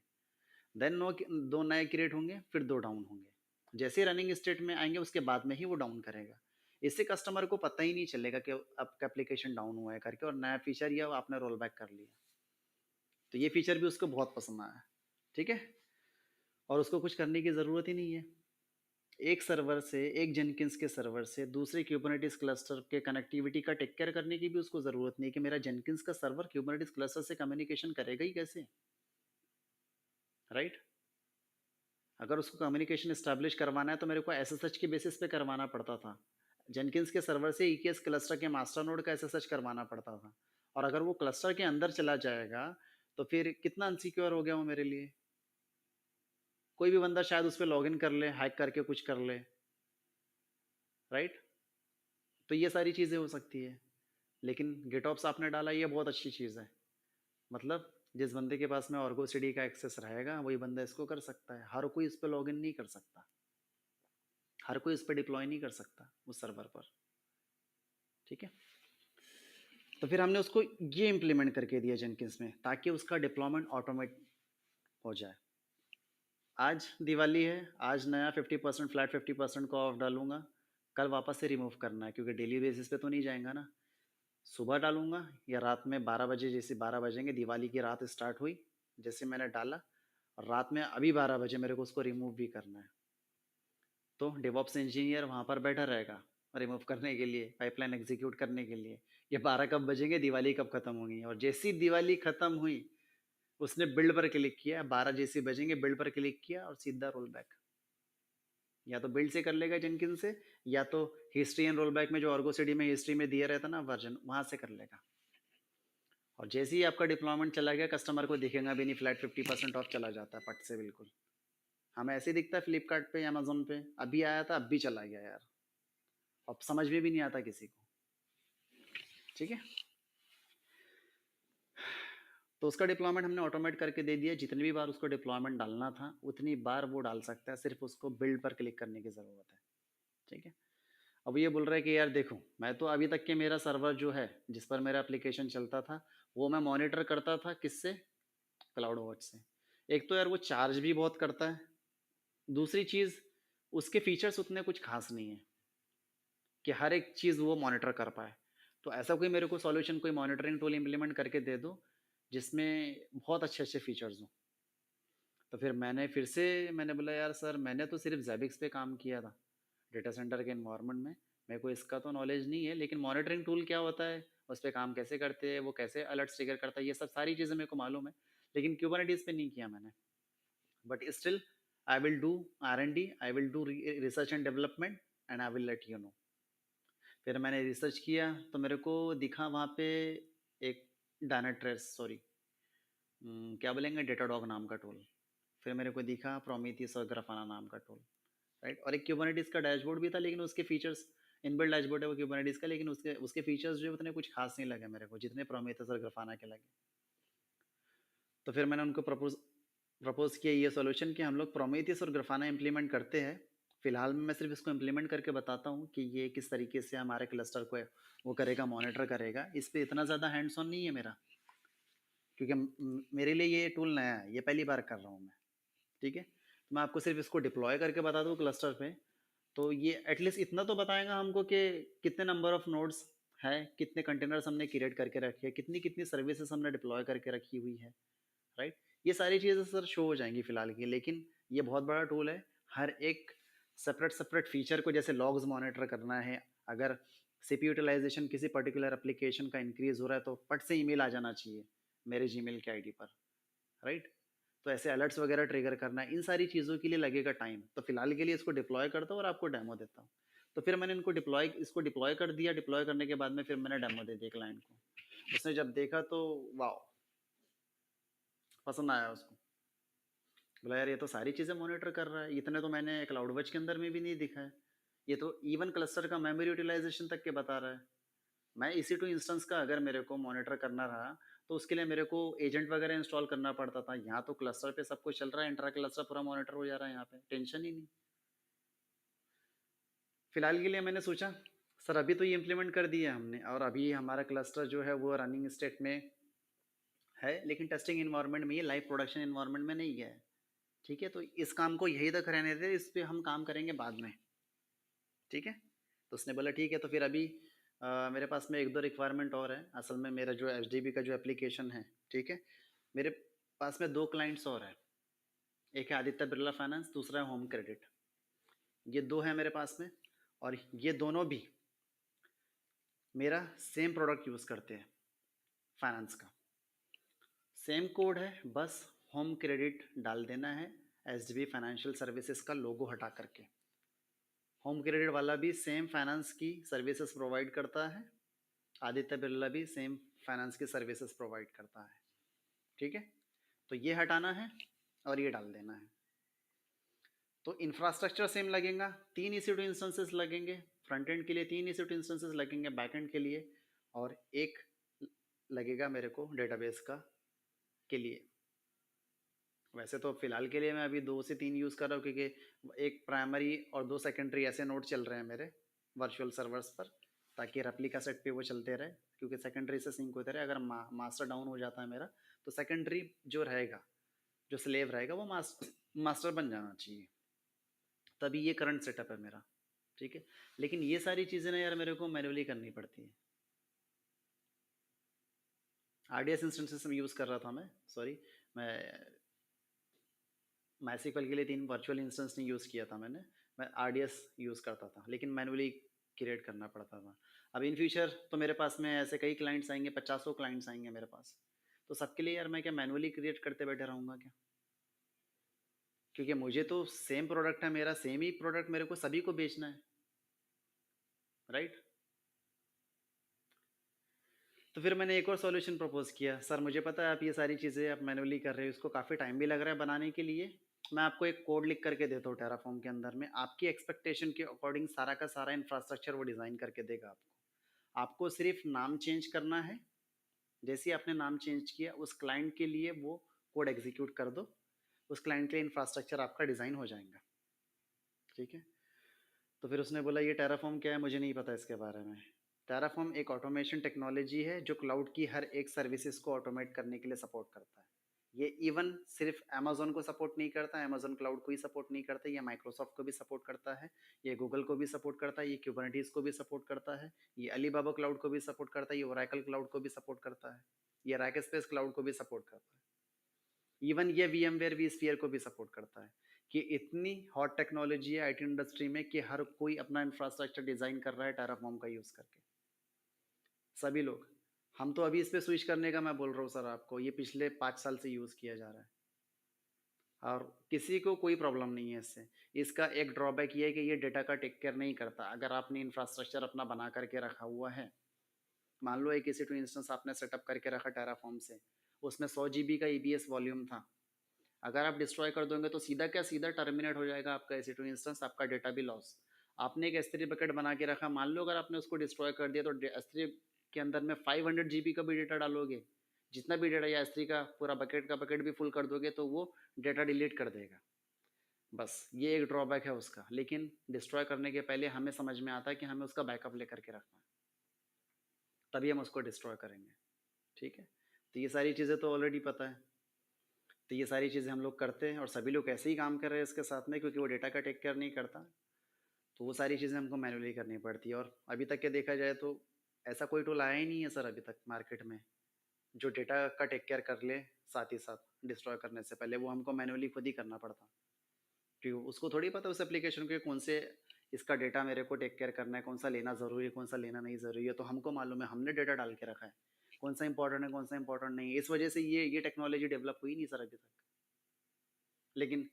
देन 2 नए क्रिएट होंगे, फिर 2 डाउन होंगे। जैसे ही रनिंग स्टेट में आएंगे उसके बाद में ही वो डाउन करेगा। इससे कस्टमर को पता ही नहीं चलेगा कि आपका एप्लीकेशन डाउन हुआ है करके, और नया फीचर या आपने रोल बैक कर लिया। तो ये फीचर भी उसको बहुत पसंद आया। ठीक है, और उसको कुछ करने की ज़रूरत ही नहीं है। एक सर्वर से, एक जेनकिंस के सर्वर से दूसरे क्यूबरनेटिस क्लस्टर के कनेक्टिविटी का टेक केयर करने की भी उसको ज़रूरत नहीं है कि मेरा जेनकिंस का सर्वर क्यूबरनेटिस क्लस्टर से कम्युनिकेशन करेगा ही कैसे, राइट? अगर उसको कम्युनिकेशन इस्टेब्लिश करवाना है तो मेरे को एसएसएच के बेसिस पे करवाना पड़ता था। जेनकिंस के सर्वर से ईकेएस क्लस्टर के मास्टर नोड का एसएसएच करवाना पड़ता था, और अगर वो क्लस्टर के अंदर चला जाएगा तो फिर कितना अनसिक्योर हो गया वो मेरे लिए। कोई भी बंदा शायद उस पर लॉग इन कर ले, हैक करके कुछ कर ले, राइट? तो ये सारी चीज़ें हो सकती है। लेकिन गिटऑप्स आपने डाला, ये बहुत अच्छी चीज़ है। मतलब जिस बंदे के पास में ऑर्गो सीडी का एक्सेस रहेगा वही बंदा इसको कर सकता है। हर कोई इस पर लॉग इन नहीं कर सकता, हर कोई इस पर डिप्लॉय नहीं कर सकता उस सर्वर पर। ठीक है, तो फिर हमने उसको ये इम्प्लीमेंट करके दिया जेनकिंस में, ताकि उसका डिप्लॉयमेंट ऑटोमेट हो जाए। आज दिवाली है, आज नया 50% फ्लैट 50% का ऑफ डालूंगा, कल वापस से रिमूव करना है, क्योंकि डेली बेसिस पे तो नहीं जाएगा ना। सुबह डालूंगा या रात में 12 बजे, जैसे 12 बजेंगे, दिवाली की रात स्टार्ट हुई, जैसे मैंने डाला, और रात में अभी 12 बजे मेरे को उसको रिमूव भी करना है। तो डेवऑप्स इंजीनियर वहाँ पर बैठा रहेगा रिमूव करने के लिए, पाइपलाइन एग्जीक्यूट करने के लिए। ये 12 कब बजेंगे, दिवाली कब खत्म होगी, और जैसी दिवाली खत्म हुई उसने बिल्ड पर क्लिक किया, 12 जैसे बजेंगे बिल्ड पर क्लिक किया और सीधा रोल बैक। या तो बिल्ड से कर लेगा जेनकिन से, या तो हिस्ट्री एंड रोल बैक में जो आर्गो सीडी में हिस्ट्री में दिया रहता ना वर्जन, वहाँ से कर लेगा। और जैसे ही आपका डिप्लॉयमेंट चला गया, कस्टमर को दिखेगा भी नहीं, फ्लैट 50% ऑफ चला जाता है पट से बिल्कुल। हमें ऐसे ही दिखता है फ्लिपकार्ट पे, अमेजोन पे, अभी आया था अब भी चला गया यार, अब समझ में भी नहीं आता किसी को। ठीक है, तो उसका डिप्लॉयमेंट हमने ऑटोमेट करके दे दिया। जितनी भी बार उसको डिप्लॉयमेंट डालना था उतनी बार वो डाल सकता है, सिर्फ उसको बिल्ड पर क्लिक करने की ज़रूरत है। ठीक है, अब ये बोल रहा है कि यार देखो, मैं तो अभी तक के मेरा सर्वर जो है जिस पर मेरा एप्लीकेशन चलता था वो मैं मॉनिटर करता था किससे, क्लाउड वॉच से। एक तो यार वो चार्ज भी बहुत करता है, दूसरी चीज़ उसके फीचर्स उतने कुछ खास नहीं है कि हर एक चीज़ वो मॉनिटर कर पाए। तो ऐसा कोई मेरे को सॉल्यूशन, कोई मॉनिटरिंग टूल इंप्लीमेंट करके दे दो जिसमें बहुत अच्छे अच्छे फीचर्स हों। तो फिर मैंने बोला यार सर, मैंने तो सिर्फ जैबिक्स पे काम किया था डेटा सेंटर के इन्वायरमेंट में, मेरे को इसका तो नॉलेज नहीं है, लेकिन मॉनिटरिंग टूल क्या होता है, उस पर काम कैसे करते हैं, वो कैसे अलर्ट ट्रिगर करता है, ये सब सारी चीज़ें मेरे को मालूम है, लेकिन क्यूबरनेटीज पे नहीं किया मैंने। But still I will do R&D, I will do research and development, and I will let you know. फिर मैंने रिसर्च किया तो मेरे को दिखा वहाँ पे एक डायनाट्रेस, सॉरी क्या बोलेंगे, डेटाडॉग नाम का टूल। फिर मेरे को दिखा प्रोमीथियस और ग्राफाना नाम का टूल, राइट? और एक क्यूबरनेटिस का डैशबोर्ड भी था, लेकिन उसके फीचर्स, इनबिल्ट डैशबोर्ड है वो क्यूबरनेटिस का, लेकिन उसके उसके फीचर्स जो उतने कुछ खास नहीं लगे मेरे को जितने प्रोमीथियस और ग्राफाना के लगे। तो फिर मैंने उनको प्रपोज किया ये सॉल्यूशन कि हम लोग प्रोमीथियस और ग्राफाना इंप्लीमेंट करते हैं। फिलहाल में मैं सिर्फ इसको इंप्लीमेंट करके बताता हूँ कि ये किस तरीके से हमारे क्लस्टर को वो करेगा, मॉनिटर करेगा। इस पर इतना ज़्यादा हैंड्स ऑन नहीं है मेरा, क्योंकि मेरे लिए ये टूल नया है, ये पहली बार कर रहा हूँ मैं। ठीक है, तो मैं आपको सिर्फ इसको डिप्लॉय करके बता दूँ क्लस्टर पे, तो ये एटलीस्ट इतना तो बताएगा हमको कि कितने नंबर ऑफ नोड्स है, कितने कंटेनर्स हमने क्रिएट करके रखे हैं, कितनी कितनी सर्विसेज हमने डिप्लॉय करके रखी हुई है, राइट? ये सारी चीज़ें सर शो हो जाएंगी फिलहाल की, लेकिन ये बहुत बड़ा टूल है। हर एक सेपरेट सेपरेट फीचर को, जैसे लॉग्स मॉनिटर करना है, अगर सीपीयू यूटिलाइजेशन किसी पर्टिकुलर एप्लीकेशन का इंक्रीज हो रहा है तो पट से ईमेल आ जाना चाहिए मेरे जीमेल के आईडी पर, राइट? तो ऐसे अलर्ट्स वगैरह ट्रिगर करना है, इन सारी चीज़ों के लिए लगेगा टाइम। तो फिलहाल के लिए इसको डिप्लॉय करता हूँ और आपको डेमो देता हूँ। तो फिर मैंने इसको डिप्लॉय कर दिया। डिप्लॉय करने के बाद में फिर मैंने डेमो दे दिया क्लाइंट को। उसने जब देखा तो वाह, पसंद आया उसको। बोला यार ये तो सारी चीज़ें मॉनिटर कर रहा है, इतने तो मैंने क्लाउडवर्ज के अंदर में भी नहीं दिखा है, ये तो इवन क्लस्टर का मेमोरी यूटिलाइजेशन तक के बता रहा है। मैं EC2 इंस्टेंस का अगर मेरे को मॉनिटर करना रहा तो उसके लिए मेरे को एजेंट वगैरह इंस्टॉल करना पड़ता था। यहाँ तो क्लस्टर पे सब कुछ चल रहा है, इंट्रा क्लस्टर पूरा मॉनिटर हो जा रहा है, यहाँ पे टेंशन ही नहीं। फिलहाल के लिए मैंने सोचा सर अभी तो ये इम्प्लीमेंट कर दिया हमने और अभी हमारा क्लस्टर जो है वो रनिंग स्टेट में है, लेकिन टेस्टिंग इन्वायरमेंट में, ये लाइव प्रोडक्शन इन्वायरमेंट में नहीं गया है। ठीक है, तो इस काम को यही तक रहने दे, इस पे हम काम करेंगे बाद में। ठीक है, तो उसने बोला ठीक है। तो फिर अभी मेरे पास में एक दो रिक्वायरमेंट और है। असल में मेरा जो HDB का जो एप्लीकेशन है, ठीक है, मेरे पास में दो क्लाइंट्स और है। एक है आदित्य बिरला फाइनेंस, दूसरा है होम क्रेडिट। ये दो है मेरे पास में, और ये दोनों भी मेरा सेम प्रोडक्ट यूज़ करते हैं, फाइनेंस का सेम कोड है, बस होम क्रेडिट डाल देना है, HDB फाइनेंशियल सर्विसेज का लोगो हटा करके। होम क्रेडिट वाला भी सेम फाइनेंस की सर्विसेज प्रोवाइड करता है, आदित्य बिरला भी सेम फाइनेंस की सर्विसेज प्रोवाइड करता है। ठीक है, तो ये हटाना है और ये डाल देना है। तो इंफ्रास्ट्रक्चर सेम लगेगा, 3 EC2 इंस्टेंसेस लगेंगे, फ्रंट एंड के लिए 3 EC2 इंस्टेंसेस लगेंगे, बैक एंड के लिए, और एक लगेगा मेरे को डेटाबेस का के लिए। वैसे तो फिलहाल के लिए मैं अभी 2 से 3 यूज़ कर रहा हूँ, क्योंकि एक प्राइमरी और 2 सेकेंडरी ऐसे नोड चल रहे हैं मेरे वर्चुअल सर्वर्स पर, ताकि रेप्लिका सेट पे वो चलते रहे, क्योंकि सेकेंडरी से सिंक होते रहे। अगर मास्टर डाउन हो जाता है मेरा, तो सेकेंडरी जो रहेगा, जो स्लेव रहेगा, वो मास्टर बन जाना चाहिए। तभी ये करंट सेटअप है मेरा। ठीक है, लेकिन ये सारी चीज़ें ना यार मेरे को मैनुअली करनी पड़ती है। RDS इंस्टेंसेस में यूज़ कर रहा था मैं, सॉरी, मैं MySQL के लिए 3 वर्चुअल इंस्टेंस नहीं यूज़ किया था मैंने, मैं RDS यूज़ करता था, लेकिन मैनुअली क्रिएट करना पड़ता था। अब इन फ्यूचर तो मेरे पास में ऐसे कई क्लाइंट्स आएंगे, 50 क्लाइंट्स आएंगे मेरे पास, तो सबके लिए यार मैं क्या मैनुअली क्रिएट करते बैठे रहूँगा क्या? क्योंकि मुझे तो सेम प्रोडक्ट है मेरा, सेम ही प्रोडक्ट मेरे को सभी को बेचना है, राइट? तो फिर मैंने एक और सॉल्यूशन प्रपोज किया, सर मुझे पता है आप ये सारी चीज़ें आप मैनुअली कर रहे हो, इसको काफ़ी टाइम भी लग रहा है बनाने के लिए। मैं आपको एक कोड लिख करके देता हूँ टेराफॉर्म के अंदर में, आपकी एक्सपेक्टेशन के अकॉर्डिंग सारा का सारा इंफ्रास्ट्रक्चर वो डिज़ाइन करके देगा आपको। आपको सिर्फ नाम चेंज करना है, जैसे ही आपने नाम चेंज किया उस क्लाइंट के लिए वो कोड एग्जीक्यूट कर दो, उस क्लाइंट के लिए इंफ्रास्ट्रक्चर आपका डिज़ाइन हो जाएगा। ठीक है, तो फिर उसने बोला ये टेराफॉर्म क्या है, मुझे नहीं पता इसके बारे में। टेराफॉर्म एक ऑटोमेशन टेक्नोलॉजी है जो क्लाउड की हर एक सर्विसेज को ऑटोमेट करने के लिए सपोर्ट करता है। ये इवन सिर्फ अमेजोन को सपोर्ट नहीं करता, अमेजोन क्लाउड को ही सपोर्ट नहीं करता, ये माइक्रोसॉफ्ट को भी सपोर्ट करता है, ये गूगल को भी सपोर्ट करता है, ये क्यूबरनेटीज को भी सपोर्ट करता है, ये अलीबाबा क्लाउड को भी सपोर्ट करता है, ये ओरेकल क्लाउड को भी सपोर्ट करता है, ये रैक स्पेस क्लाउड को भी सपोर्ट करता है, इवन ये VMware भी स्फीयर को भी सपोर्ट करता है। कि इतनी हॉट टेक्नोलॉजी है IT इंडस्ट्री में कि हर कोई अपना इंफ्रास्ट्रक्चर डिज़ाइन कर रहा है टेराफॉर्म का यूज़ करके, सभी लोग। हम तो अभी इस पे स्विच करने का मैं बोल रहा हूँ सर आपको, ये पिछले 5 साल से यूज़ किया जा रहा है और किसी को कोई प्रॉब्लम नहीं है इससे। इसका एक ड्रॉबैक ये है कि ये डेटा का टेक केयर नहीं करता। अगर आपने इंफ्रास्ट्रक्चर अपना बना करके रखा हुआ है, मान लो एक EC2 इंस्टेंस आपने सेटअप करके रखा टेराफॉर्म से, उसमें 100 GB का EBS वॉल्यूम था, अगर आप डिस्ट्रॉय कर दोगे तो सीधा क्या सीधा टर्मिनेट हो जाएगा आपका EC2 इंस्टेंस, आपका डेटा भी लॉस। आपने एक S3 बकेट बना के रखा, मान लो अगर आपने उसको डिस्ट्रॉय कर दिया तो S3 के अंदर में 500 GB का भी डेटा डालोगे, जितना भी डेटा या S3 का पूरा बकेट का बकेट भी फुल कर दोगे तो वो डेटा डिलीट कर देगा। बस ये एक ड्रॉबैक है उसका, लेकिन डिस्ट्रॉय करने के पहले हमें समझ में आता है कि हमें उसका बैकअप लेकर के रखना है, तभी हम उसको डिस्ट्रॉय करेंगे। ठीक है, तो ये सारी चीज़ें तो ऑलरेडी पता है। तो ये सारी चीज़ें हम लोग करते हैं और सभी लोग ऐसे ही काम कर रहे हैं इसके साथ में, क्योंकि वो डेटा का टेक केयर नहीं करता, तो वो सारी चीज़ें हमको मैनुअली करनी पड़ती है। और अभी तक के देखा जाए तो ऐसा कोई टूल आया ही नहीं है सर अभी तक मार्केट में जो डेटा का टेक केयर कर ले, साथ ही साथ डिस्ट्रॉय करने से पहले वो हमको मैनुअली खुद ही करना पड़ता। क्यों, उसको थोड़ी पता उस एप्लीकेशन के कौन से इसका डेटा मेरे को टेक केयर करना है, कौन सा लेना ज़रूरी है, कौन सा लेना नहीं ज़रूरी है, तो हमको मालूम है, हमने डेटा डाल के रखा है कौन सा इंपॉर्टेंट है, कौन सा इंपॉर्टेंट नहीं है। इस वजह से ये टेक्नोलॉजी डेवलप हुई नहीं सर अभी तक। लेकिन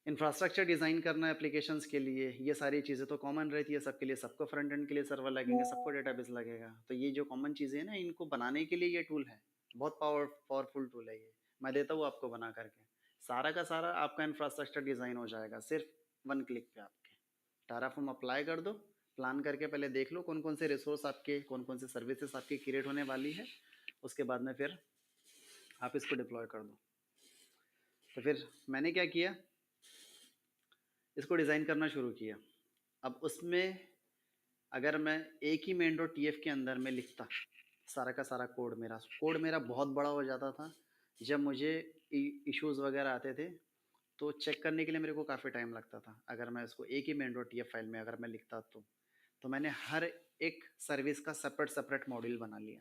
इंफ्रास्ट्रक्चर डिज़ाइन करना एप्लीकेशंस के लिए, ये सारी चीज़ें तो कॉमन रहती है सबके लिए, सबको फ्रंट एंड के लिए सर्वर लगेंगे, सबको डेटाबेस लगेगा, तो ये जो कॉमन चीज़ें हैं ना, इनको बनाने के लिए ये टूल है, बहुत पावरफुल टूल है ये। मैं देता हूँ आपको बना करके, सारा का सारा आपका इंफ्रास्ट्रक्चर डिज़ाइन हो जाएगा सिर्फ 1 क्लिक पे। आपके टेराफॉर्म अप्लाई कर दो, प्लान करके पहले देख लो कौन कौन से रिसोर्स आपके, कौन कौन से सर्विसेज आपकी क्रिएट होने वाली है, उसके बाद में फिर आप इसको डिप्लॉय कर दो। तो फिर मैंने क्या किया, इसको डिज़ाइन करना शुरू किया। अब उसमें अगर मैं एक ही मेन डॉट टी के अंदर में लिखता सारा का सारा कोड मेरा बहुत बड़ा हो जाता था। जब मुझे इश्यूज़ वगैरह आते थे तो चेक करने के लिए मेरे को काफ़ी टाइम लगता था। अगर मैं उसको एक ही मेन डॉट टी फाइल में अगर मैं लिखता तो मैंने हर एक सर्विस का सेपरेट सेपरेट मॉड्यूल बना लिया।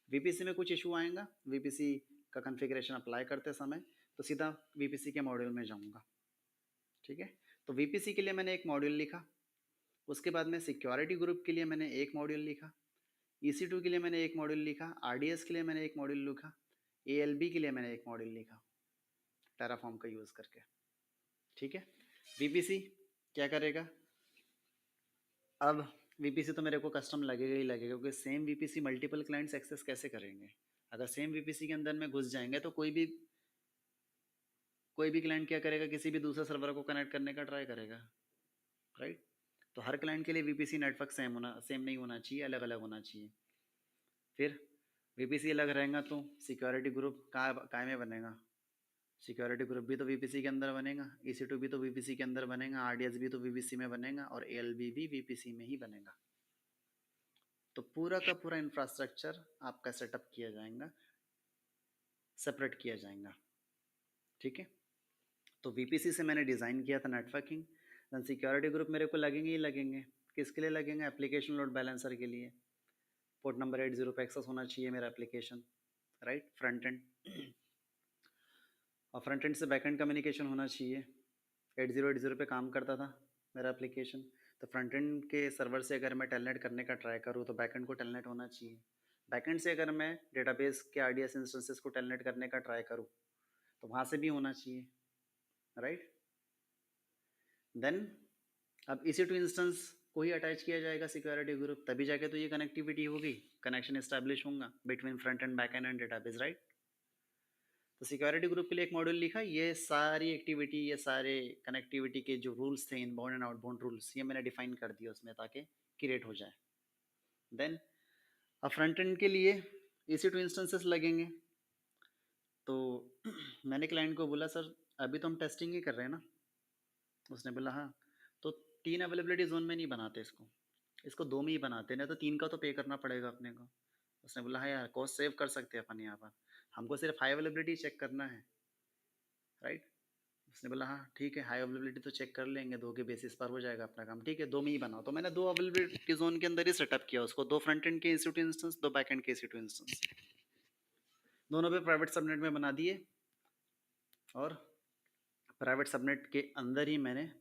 वीपीसी में कुछ इशू आएगा, वीपीसी का कॉन्फ़िगरेशन अप्लाई करते समय, तो सीधा वीपीसी के मॉड्यूल में जाऊंगा। ठीक है, तो वीपीसी के लिए मैंने एक मॉड्यूल लिखा, उसके बाद में सिक्योरिटी ग्रुप के लिए मैंने एक मॉड्यूल लिखा, EC2 के लिए मैंने एक मॉड्यूल लिखा, RDS के लिए मैंने एक मॉड्यूल लिखा, ALB के लिए मैंने एक मॉड्यूल लिखा टेराफॉर्म का यूज़ करके। ठीक है, वीपीसी क्या करेगा, अब वीपीसी तो मेरे को कस्टम लगेगा ही लगेगा, क्योंकि same VPC multiple clients access कैसे करेंगे। अगर सेम वीपीसी के अंदर में घुस जाएंगे तो कोई भी क्लाइंट क्या करेगा, किसी भी दूसरे सर्वर को कनेक्ट करने का ट्राई करेगा, राइट। तो हर क्लाइंट के लिए वीपीसी नेटवर्क सेम नहीं होना चाहिए, अलग अलग होना चाहिए। फिर वीपीसी अलग रहेगा तो सिक्योरिटी ग्रुप कहाँ में बनेगा, सिक्योरिटी ग्रुप भी तो वीपीसी के अंदर बनेगा, EC2 भी तो वीपीसी के अंदर बनेगा, RDS भी तो वीपीसी में बनेगा, और ALB भी वीपीसी में ही बनेगा। तो पूरा का पूरा इंफ्रास्ट्रक्चर आपका सेटअप किया जाएगा, सेपरेट किया जाएगा। ठीक है, तो वीपीसी से मैंने डिज़ाइन किया था नेटवर्किंग। देन सिक्योरिटी ग्रुप मेरे को लगेंगे ही लगेंगे, किसके लिए लगेंगे, एप्लीकेशन लोड बैलेंसर के लिए। पोर्ट नंबर 80 पे एक्सेस होना चाहिए मेरा एप्लीकेशन, राइट, फ्रंट एंड, और फ्रंट एंड से बैक एंड कम्युनिकेशन होना चाहिए। 8080 पे काम करता था मेरा एप्लीकेशन, तो फ्रंट एंड के सर्वर से अगर मैं टेलनेट करने का ट्राई करूँ तो बैक एंड को टेलनेट होना चाहिए। बैक एंड से अगर मैं डेटाबेस के RDS इंस्टेंसेस को टेलनेट करने का ट्राई करूँ तो वहाँ से भी होना चाहिए, राइट। देन अब EC2 इंस्टेंस को ही अटैच किया जाएगा सिक्योरिटी ग्रुप, तभी जाके तो ये कनेक्टिविटी होगी, कनेक्शन इस्टेब्लिश होगा between front end back and database, right. तो सिक्योरिटी ग्रुप के लिए एक मॉड्यूल लिखा, ये सारी एक्टिविटी, ये सारे कनेक्टिविटी के जो रूल्स थे, इनबाउंड एंड आउटबाउंड रूल्स, ये मैंने डिफाइन कर दिया उसमें ताकि क्रिएट हो जाए। देन अब फ्रंट एंड के लिए EC2 इंस्टेंसेस लगेंगे। तो मैंने क्लाइंट को बोला, सर अभी तो हम टेस्टिंग ही कर रहे हैं ना। उसने बोला हाँ, तो 3 अवेलेबिलिटी जोन में नहीं बनाते इसको, इसको 2 में ही बनाते, नहीं तो 3 का तो पे करना पड़ेगा अपने को। उसने बोला हाँ यार, कॉस्ट सेव कर सकते हैं अपन यहाँ पर, हमको सिर्फ हाई अवेलेबिलिटी चेक करना है, राइट। उसने बोला हाँ ठीक है, हाई अवेलेबिलिटी तो चेक कर लेंगे, 2 के बेसिस पर हो जाएगा अपना काम, ठीक है 2 में ही बनाओ। तो मैंने 2 अवेलेबिलिटी जोन के अंदर ही सेटअप किया उसको, 2 फ्रंट एंड के EC2 इंस्टेंस, 2 बैक एंड के EC2 इंस्टेंस, दोनों पे प्राइवेट सबनेट में बना दिए। और प्राइवेट सबनेट के अंदर ही मैंने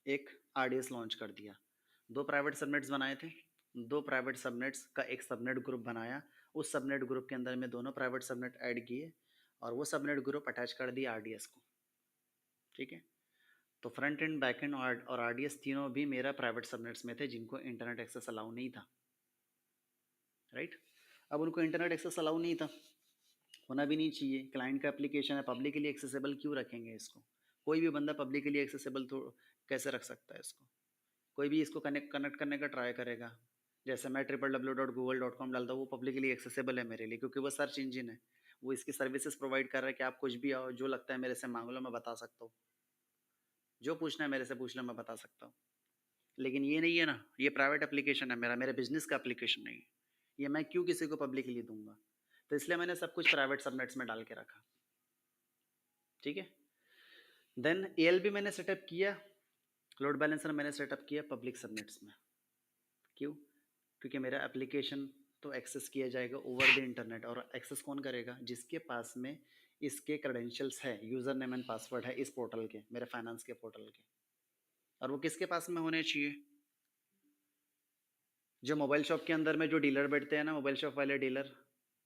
एक RDS लॉन्च कर दिया। 2 प्राइवेट सबनेट्स बनाए थे, 2 प्राइवेट सबनेट्स का एक सबनेट ग्रुप बनाया, उस सबनेट ग्रुप के अंदर में दोनों प्राइवेट सबनेट ऐड किए और वो सबनेट ग्रुप अटैच कर दिया RDS को। ठीक है, तो फ्रंट एंड बैक एंड और RDS तीनों भी मेरा प्राइवेट सबनेट्स में थे जिनको इंटरनेट एक्सेस अलाउ नहीं था, राइट। अब उनको इंटरनेट एक्सेस अलाउ नहीं था, होना भी नहीं चाहिए, क्लाइंट का एप्लीकेशन है, पब्लिकली एक्सेसिबल क्यों रखेंगे इसको, कोई भी बंदा पब्लिकली एक्सेसिबल तो कैसे रख सकता है इसको, कोई भी इसको कनेक्ट करने का ट्राई करेगा। जैसे मैं www.google.com डालता हूँ, वो पब्लिकली एक्सेसिबल है मेरे लिए, क्योंकि वो सर्च इंजन है, वो इसकी सर्विसेज प्रोवाइड कर रहा है कि आप कुछ भी आओ, जो लगता है मेरे से मांग लो, मैं बता सकता हूँ, जो पूछना है मेरे से पूछ लो, मैं बता सकता हूँ। लेकिन ये नहीं है ना, ये प्राइवेट एप्लीकेशन है मेरा, मेरे बिजनेस का एप्लीकेशन नहीं है, ये मैं क्यों किसी को पब्लिकली दूंगा। तो इसलिए मैंने सब कुछ प्राइवेट सबनेट्स में डाल के रखा। ठीक है, देन ALB मैंने सेटअप किया, लोड बैलेंसर मैंने सेटअप किया पब्लिक सबनेट्स में। क्यों, क्योंकि मेरा एप्लीकेशन तो एक्सेस किया जाएगा ओवर द इंटरनेट, और एक्सेस कौन करेगा, जिसके पास में इसके क्रेडेंशियल्स है, यूज़र नेम एंड पासवर्ड है इस पोर्टल के, मेरे फाइनेंस के पोर्टल के। और वो किसके पास में होने चाहिए, जो मोबाइल शॉप के अंदर में जो डीलर बैठते हैं ना, मोबाइल शॉप वाले डीलर,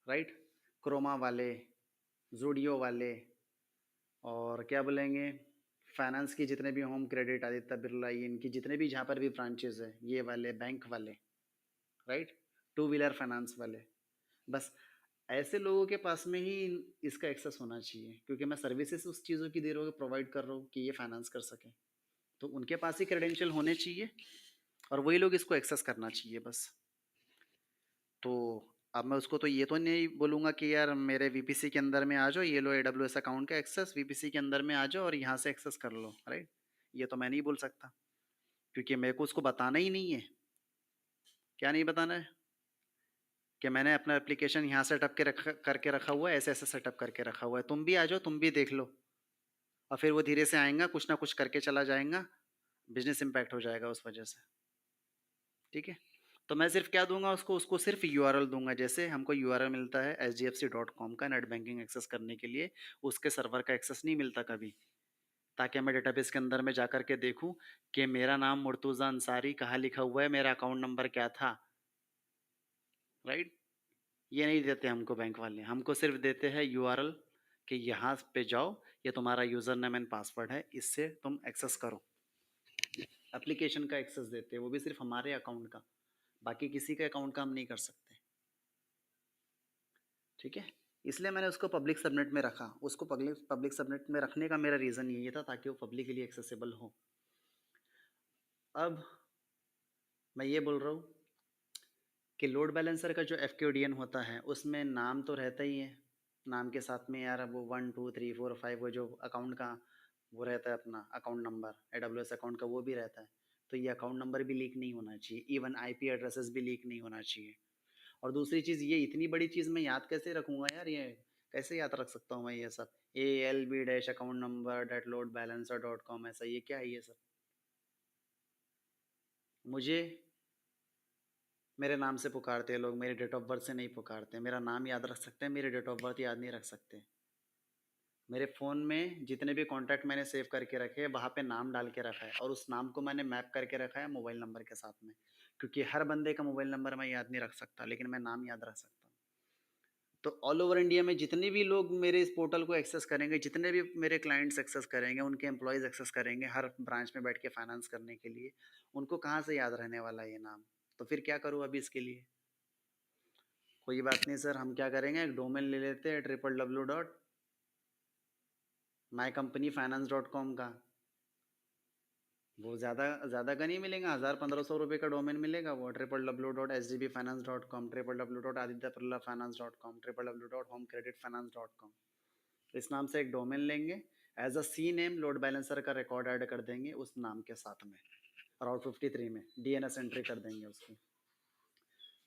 राइट, क्रोमा वाले, जूडियो वाले, और क्या बोलेंगे, फाइनेंस की जितने भी होम क्रेडिट, आदित्य बिरला, इनकी जितने भी जहाँ पर भी ब्रांचेज है, ये वाले बैंक वाले, राइट, टू व्हीलर फाइनेंस वाले, बस ऐसे लोगों के पास में ही इसका एक्सेस होना चाहिए, क्योंकि मैं सर्विसेज उस चीज़ों की दे रहा हूँ, प्रोवाइड कर रहा हूँ कि ये फाइनेंस कर सकें, तो उनके पास ही क्रेडेंशियल होने चाहिए। और वही लोग इसको एक्सेस करना चाहिए बस। तो अब मैं उसको तो ये तो नहीं बोलूँगा कि यार मेरे वीपीसी के अंदर में आ जाओ, ये लो एडब्ल्यूएस अकाउंट का एक्सेस वीपीसी के अंदर में आ जाओ और यहाँ से एक्सेस कर लो, राइट? ये तो मैं नहीं बोल सकता, क्योंकि मेरे को उसको बताना ही नहीं है। क्या नहीं बताना है? कि मैंने अपना एप्लीकेशन यहाँ सेटअप करके रखा हुआ है, ऐसे ऐसे सेटअप करके रखा हुआ है, तुम भी आ जाओ, तुम भी देख लो। और फिर वो धीरे से आएगा, कुछ ना कुछ करके चला जाएगा, बिजनेस इम्पैक्ट हो जाएगा उस वजह से। ठीक है, तो मैं सिर्फ क्या दूंगा उसको, उसको सिर्फ यूआरएल दूंगा। जैसे हमको यूआरएल मिलता है hdfc.com का नेट बैंकिंग एक्सेस करने के लिए, उसके सर्वर का एक्सेस नहीं मिलता कभी, ताकि मैं डेटाबेस के अंदर में जा कर के देखूं कि मेरा नाम मुर्तुज़ा अंसारी कहाँ लिखा हुआ है, मेरा अकाउंट नंबर क्या था, राइट? ये नहीं देते हमको बैंक वाले, हमको सिर्फ देते हैं यूआरएल कि यहाँ पे जाओ, ये तुम्हारा यूज़र नेम एंड पासवर्ड है, इससे तुम एक्सेस करो। एप्लीकेशन का एक्सेस देते हैं, वो भी सिर्फ हमारे अकाउंट का, बाकी किसी के अकाउंट का हम नहीं कर सकते। ठीक है, इसलिए मैंने उसको पब्लिक सबनेट में रखा। उसको पब्लिक पब्लिक सबनेट में रखने का मेरा रीज़न ये था ताकि वो पब्लिक के लिए एक्सेसिबल हो। अब मैं ये बोल रहा हूँ कि लोड बैलेंसर का जो एफक्यूडीएन होता है उसमें नाम तो रहता ही है, नाम के साथ में यार वो 1 2 3 4 5 वो जो अकाउंट का वो रहता है, अपना अकाउंट नंबर एडब्ल्यूएस अकाउंट का वो भी रहता है। तो ये अकाउंट नंबर भी लीक नहीं होना चाहिए, इवन आईपी एड्रेसेस भी लीक नहीं होना चाहिए। और दूसरी चीज़, ये इतनी बड़ी चीज़ मैं याद कैसे रखूँगा यार, ये कैसे याद रख सकता हूँ मैं ये सब, ALB-अकाउंट नंबर .loadbalancer.com, ऐसा ये क्या है ये सब? मुझे मेरे नाम से पुकारते हैं लोग, मेरे डेट ऑफ बर्थ से नहीं पुकारते। मेरा नाम याद रख सकते हैं, मेरे डेट ऑफ बर्थ याद नहीं रख सकते। मेरे फ़ोन में जितने भी कॉन्टैक्ट मैंने सेव करके रखे हैं वहाँ पे नाम डाल के रखा है, और उस नाम को मैंने मैप करके रखा है मोबाइल नंबर के साथ में, क्योंकि हर बंदे का मोबाइल नंबर मैं याद नहीं रख सकता, लेकिन मैं नाम याद रख सकता हूँ। तो ऑल ओवर इंडिया में जितने भी लोग मेरे इस पोर्टल को एक्सेस करेंगे, जितने भी मेरे क्लाइंट्स एक्सेस करेंगे, उनके एम्प्लॉयज़ एक्सेस करेंगे हर ब्रांच में बैठ के फाइनेंस करने के लिए, उनको कहाँ से याद रहने वाला है ये नाम? तो फिर क्या करूँ अभी इसके लिए? कोई बात नहीं सर, हम क्या करेंगे, एक डोमेन ले लेते हैं www.mycompanyfinance.com का। वो ज़्यादा ज़्यादा का नहीं मिलेगा, 1000 1500 रुपये का डोमेन मिलेगा वो, www.sdbfinance.com, www.adityaprlafinance.com, www.homecreditfinance.com। इस नाम से एक डोमेन लेंगे, as a C name load balancer का रिकॉर्ड ऐड कर देंगे उस नाम के साथ में, राउट 53 में डीएनएस एंट्री कर देंगे उसकी।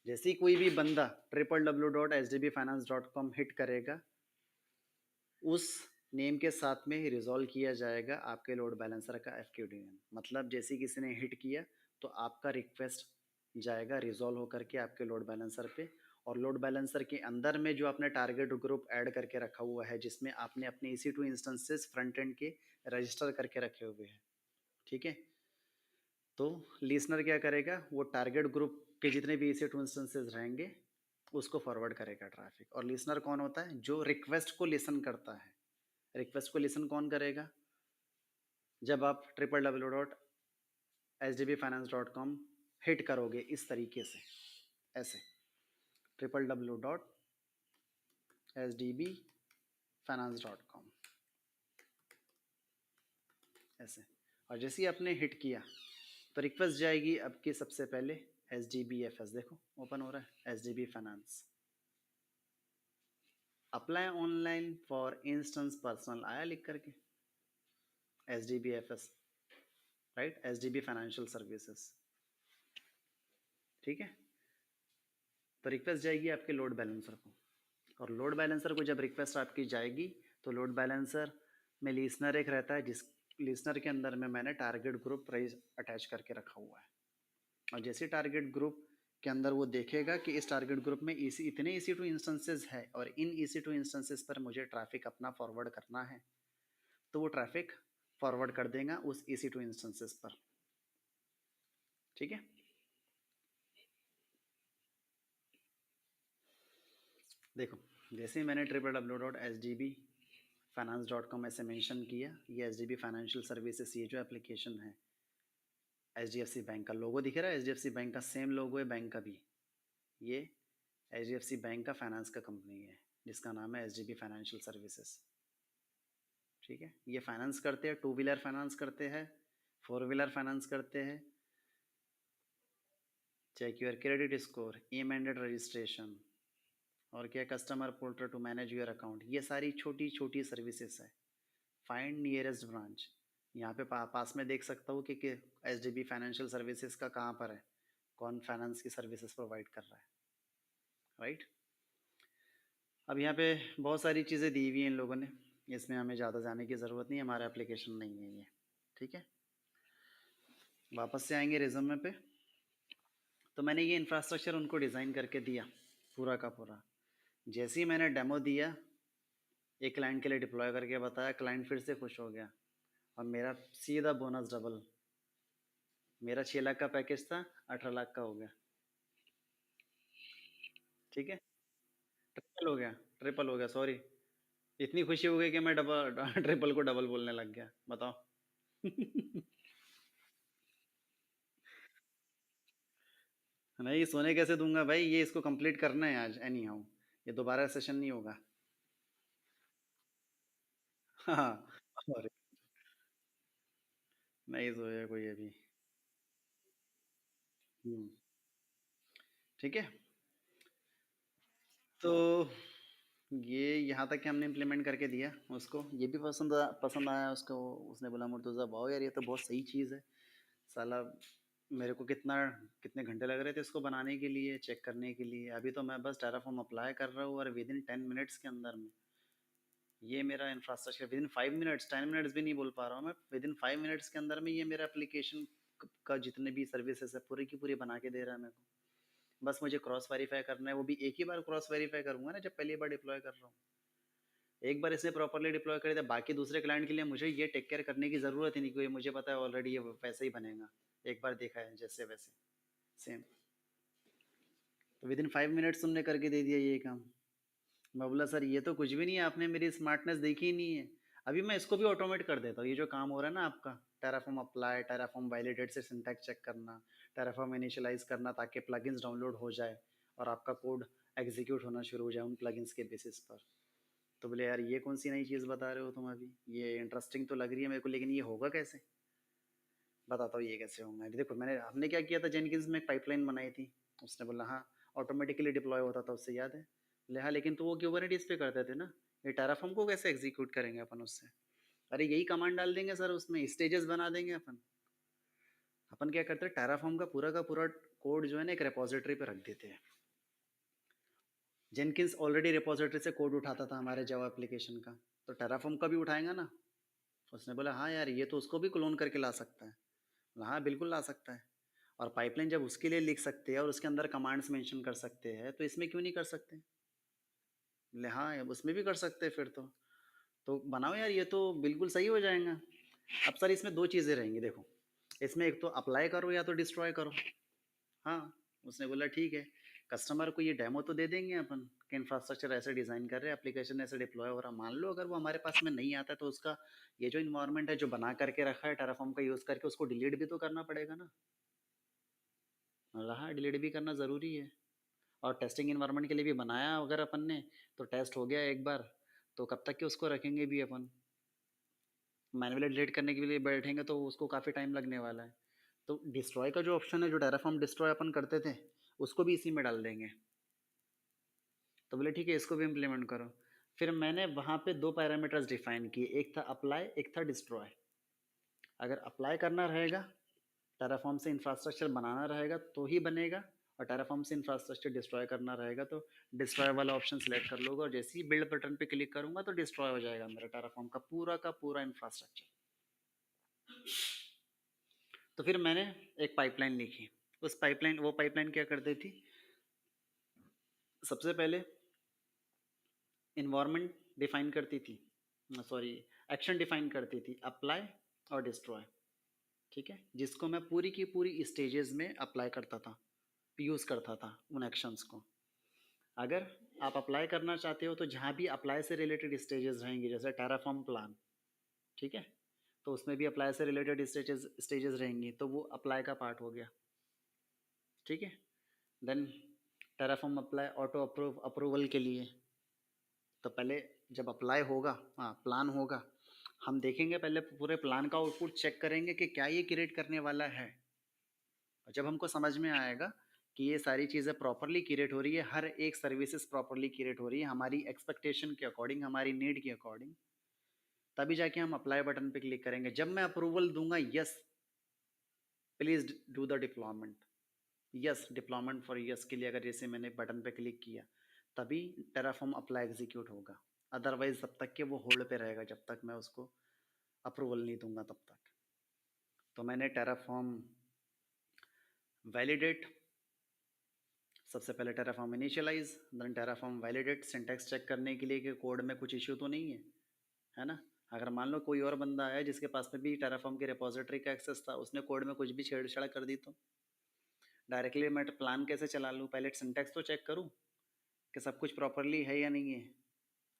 जैसे ही कोई भी बंदा www.sdbfinance.com हिट करेगा, उस नेम के साथ में ही रिजॉल्व किया जाएगा आपके लोड बैलेंसर का एफक्यूडीएन। मतलब जैसे ही किसी ने हिट किया तो आपका रिक्वेस्ट जाएगा रिजॉल्व होकर के आपके लोड बैलेंसर पे, और लोड बैलेंसर के अंदर में जो आपने टारगेट ग्रुप ऐड करके रखा हुआ है, जिसमें आपने अपने EC2 इंस्टेंसेस फ्रंट एंड के रजिस्टर करके रखे हुए हैं, ठीक है? तो लिसनर क्या करेगा, वो टारगेट ग्रुप के जितने भी EC2 इंस्टेंसेस रहेंगे उसको फॉरवर्ड करेगा ट्रैफिक। और लिसनर कौन होता है? जो रिक्वेस्ट को लिसन करता है। रिक्वेस्ट को लिसन कौन करेगा? जब आप www.sdbfinance.com हिट करोगे इस तरीके से, ऐसे www.sdbfinance.com ऐसे। और जैसे ही आपने हिट किया तो रिक्वेस्ट जाएगी आपकी सबसे पहले SDBFS, देखो ओपन हो रहा है, SDB finance apply online for instance personal, आया लिख करके SDBFS, right? SDB financial services, ठीक है? तो रिक्वेस्ट जाएगी आपके लोड बैलेंसर को, और लोड बैलेंसर को जब रिक्वेस्ट आपकी जाएगी तो लोड बैलेंसर में लिसनर एक रहता है, जिस लिसनर के अंदर में मैंने टारगेट ग्रुप प्राइस अटैच करके रखा हुआ है। और जैसे टारगेट ग्रुप के अंदर वो देखेगा कि इस टारगेट ग्रुप में इतने EC2 इंस्टेंसेस है और इन EC2 इंस्टेंसेस पर मुझे ट्रैफिक अपना फॉरवर्ड करना है, तो वो ट्रैफिक फॉरवर्ड कर देगा उस EC2 इंस्टेंसेस पर, ठीक है? देखो, जैसे ही मैंने www.sdbfinance.com ऐसे मेंशन किया, ये SDB फाइनेंशियल सर्विसेज, ये जो एप्लीकेशन है, HDFC बैंक का लोगो दिख रहा है, HDFC बैंक का सेम लोगो है बैंक का भी। ये HDFC बैंक का फाइनेंस का कंपनी है जिसका नाम है SDB फाइनेंशियल सर्विसेज, ठीक है? ये फाइनेंस करते हैं, टू व्हीलर फाइनेंस करते हैं, फोर व्हीलर फाइनेंस करते हैं, check your credit score, e mandate registration, और क्या customer portal to manage your account, ये सारी छोटी छोटी सर्विसेज है। फाइंड नियरेस्ट ब्रांच, यहाँ पे पास में देख सकता हूँ कि H D be financial services का कहाँ पर है, कौन फाइनेंस की सर्विसेज प्रोवाइड कर रहा है, राइट। अब यहाँ पे बहुत सारी चीज़ें दी हुई हैं इन लोगों ने, इसमें हमें ज़्यादा जाने की ज़रूरत नहीं है, हमारा एप्लीकेशन नहीं है ये, ठीक है। वापस से आएंगे रिज्यूमे पे। तो मैंने ये इंफ्रास्ट्रक्चर उनको डिज़ाइन करके दिया पूरा का पूरा। जैसे ही मैंने डेमो दिया, एक क्लाइंट के लिए डिप्लॉय करके बताया, क्लाइंट फिर से खुश हो गया और मेरा सीधा बोनस डबल। मेरा 6 लाख का पैकेज था, 18 लाख का हो गया, ठीक है। ट्रिपल हो गया, ट्रिपल हो गया, सॉरी। इतनी खुशी हो गई कि मैं डबल ट्रिपल को डबल बोलने लग गया, बताओ। नहीं, सोने कैसे दूंगा भाई, ये इसको कंप्लीट करना है आज एनी हाउ, ये दोबारा सेशन नहीं होगा। हाँ। और नहीं सोया कोई अभी। हम्म, ठीक है। तो ये यहाँ तक कि हमने इम्प्लीमेंट करके दिया उसको, ये भी पसंद आया उसको। उसने बोला मुर्तुज़ा वाह यार, ये तो बहुत सही चीज़ है साला। मेरे को कितने घंटे लग रहे थे इसको बनाने के लिए, चेक करने के लिए। अभी तो मैं बस टेराफॉर्म अप्लाई कर रहा हूँ और विद इन 10 मिनट्स के अंदर में ये मेरा infrastructure, with in 5 minutes, 10 minutes भी नहीं बोल पा रहा हूँ मैं, विद इन 5 मिनट्स के अंदर में ये मेरा एप्लीकेशन का जितने भी सर्विसेज है पूरी की पूरी बना के दे रहा है मेरे को। बस मुझे क्रॉस वेरीफाई करना है, वो भी एक ही बार क्रॉस वेरीफाई करूंगा ना, जब पहली बार डिप्लॉय कर रहा हूँ। एक बार इसे प्रॉपरली डिप्लॉय कर दिया, बाकी दूसरे क्लाइंट के लिए मुझे ये टेक केयर करने की ज़रूरत ही नहीं, क्योंकि मुझे पता है ऑलरेडी ये वैसे ही बनेगा। एक बार देखा है जैसे वैसे सेम। तो विद इन 5 मिनट्स तुमने करके दे दिया ये काम। मैं बोला सर ये तो कुछ भी नहीं है, आपने मेरी स्मार्टनेस देखी ही नहीं है। अभी मैं इसको भी ऑटोमेट कर देता हूँ, ये जो काम हो रहा है ना आपका, टेराफॉर्म अप्लाई, टेराफॉर्म वैलिडेट से सिंटैक्स चेक करना, टेराफॉर्म इनिशियलाइज करना ताकि प्लगइन्स डाउनलोड हो जाए और आपका कोड एग्जीक्यूट होना शुरू हो जाए उन प्लगइन्स के बेसिस पर। तो बोले यार ये कौन सी नई चीज़ बता रहे हो तुम अभी, ये इंटरेस्टिंग तो लग रही है मेरे को, लेकिन ये होगा कैसे। बताता हूँ ये कैसे होगा। अभी देखो मैंने हमने क्या किया था, जेनकिंस में एक पाइपलाइन बनाई थी। उसने बोला हाँ ऑटोमेटिकली डिप्लॉय होता था उससे, याद है। बोले हाँ लेकिन तो वो क्यूबरनेटिस पे करते थे ना, ये टेराफॉर्म को कैसे एग्जीक्यूट करेंगे अपन उससे। अरे यही कमांड डाल देंगे सर, उसमें स्टेजेस बना देंगे अपन। अपन क्या करते हैं, टेराफॉर्म का पूरा कोड जो है ना एक रेपोजिटरी पे रख देते हैं। जेनकिंस ऑलरेडी रिपोजिटरी से कोड उठाता था हमारे जावा एप्लीकेशन का, तो टेराफॉर्म का भी उठाएगा ना। उसने बोला हाँ यार ये तो उसको भी क्लोन करके ला सकता है। बोला, हाँ बिल्कुल ला सकता है। और पाइपलाइन जब उसके लिए लिख सकते हैं और उसके अंदर कमांड्स मेंशन कर सकते हैं, तो इसमें क्यों नहीं कर सकते। बोले हाँ उसमें भी कर सकते हैं फिर तो बनाओ यार, ये तो बिल्कुल सही हो जाएगा। अब सर इसमें दो चीज़ें रहेंगी देखो, इसमें एक तो अप्लाई करो या तो डिस्ट्रॉय करो। हाँ। उसने बोला ठीक है, कस्टमर को ये डेमो तो दे देंगे अपन कि इंफ्रास्ट्रक्चर ऐसे डिज़ाइन कर रहे हैं, एप्लीकेशन ऐसे डिप्लॉय हो रहा है। मान लो अगर वो हमारे पास में नहीं आता, तो उसका ये जो इन्वायरमेंट है जो बना करके रखा है टेराफॉर्म का यूज़ करके, उसको डिलीट भी तो करना पड़ेगा ना। हाँ डिलीट भी करना ज़रूरी है। और टेस्टिंग इन्वायरमेंट के लिए भी बनाया अगर अपन ने, तो टेस्ट हो गया एक बार, तो कब तक के उसको रखेंगे भी अपन। मैनुअली डिलीट करने के लिए बैठेंगे तो उसको काफ़ी टाइम लगने वाला है। तो डिस्ट्रॉय का जो ऑप्शन है, जो टेराफॉर्म डिस्ट्रॉय अपन करते थे, उसको भी इसी में डाल देंगे। तो बोले ठीक है इसको भी इम्प्लीमेंट करो। फिर मैंने वहाँ पे दो पैरामीटर्स डिफाइन किए, एक था अप्लाई, एक था डिस्ट्रॉय। अगर अप्लाई करना रहेगा, टेराफॉर्म से इंफ्रास्ट्रक्चर बनाना रहेगा तो ही बनेगा, और टेराफॉर्म से इंफ्रास्ट्रक्चर डिस्ट्रॉय करना रहेगा तो डिस्ट्रॉय वाला ऑप्शन सेलेक्ट कर लूँगा, और जैसे ही बिल्ड बटन पे क्लिक करूँगा तो डिस्ट्रॉय हो जाएगा मेरा टेराफॉर्म का पूरा इंफ्रास्ट्रक्चर। तो फिर मैंने एक पाइपलाइन लिखी। वो पाइपलाइन क्या करती थी, सबसे पहले इन्वायरमेंट डिफाइन करती थी, सॉरी एक्शन डिफाइन करती थी, अप्लाई और डिस्ट्रॉय। ठीक है, जिसको मैं पूरी की पूरी स्टेजेस में अप्लाई करता था, यूज़ करता था उन एक्शंस को। अगर आप अप्लाई करना चाहते हो तो जहाँ भी अप्लाई से रिलेटेड स्टेजेस रहेंगे, जैसे टेराफॉर्म प्लान, ठीक है, तो उसमें भी अप्लाई से रिलेटेड स्टेजेस रहेंगी, तो वो अप्लाई का पार्ट हो गया। ठीक है। Then Terraform apply auto approval के लिए, तो पहले जब अप्लाई होगा, हाँ प्लान होगा, हम देखेंगे पहले पूरे प्लान का आउटपुट चेक करेंगे कि क्या ये क्रिएट करने वाला है। और जब हमको समझ में आएगा कि ये सारी चीज़ें प्रॉपरली क्रिएट हो रही है, हर एक सर्विसेज प्रॉपरली क्रिएट हो रही है हमारी एक्सपेक्टेशन के अकॉर्डिंग, हमारी नीड के अकॉर्डिंग, तभी जाके हम अप्लाई बटन पे क्लिक करेंगे। जब मैं अप्रूवल दूंगा yes please do the deployment, yes deployment for yes के लिए अगर जैसे मैंने बटन पे क्लिक किया तभी टेराफॉर्म अप्लाई एग्जीक्यूट होगा। अदरवाइज तब तक के वो होल्ड पे रहेगा जब तक मैं उसको अप्रूवल नहीं दूंगा तब तक। तो मैंने टेराफॉर्म वैलिडेट, सबसे पहले Terraform initialize, then Terraform validate, syntax check करने के लिए कि कोड में कुछ इश्यू तो नहीं है ना। अगर मान लो कोई और बंदा है जिसके पास में भी टेराफॉर्म की रिपोजिटरी का एक्सेस था, उसने कोड में कुछ भी छेड़छाड़ कर दी तो डायरेक्टली मैं प्लान कैसे चला लूँ? पहले सिंटैक्स तो चेक करूँ कि सब कुछ प्रॉपरली है या नहीं है,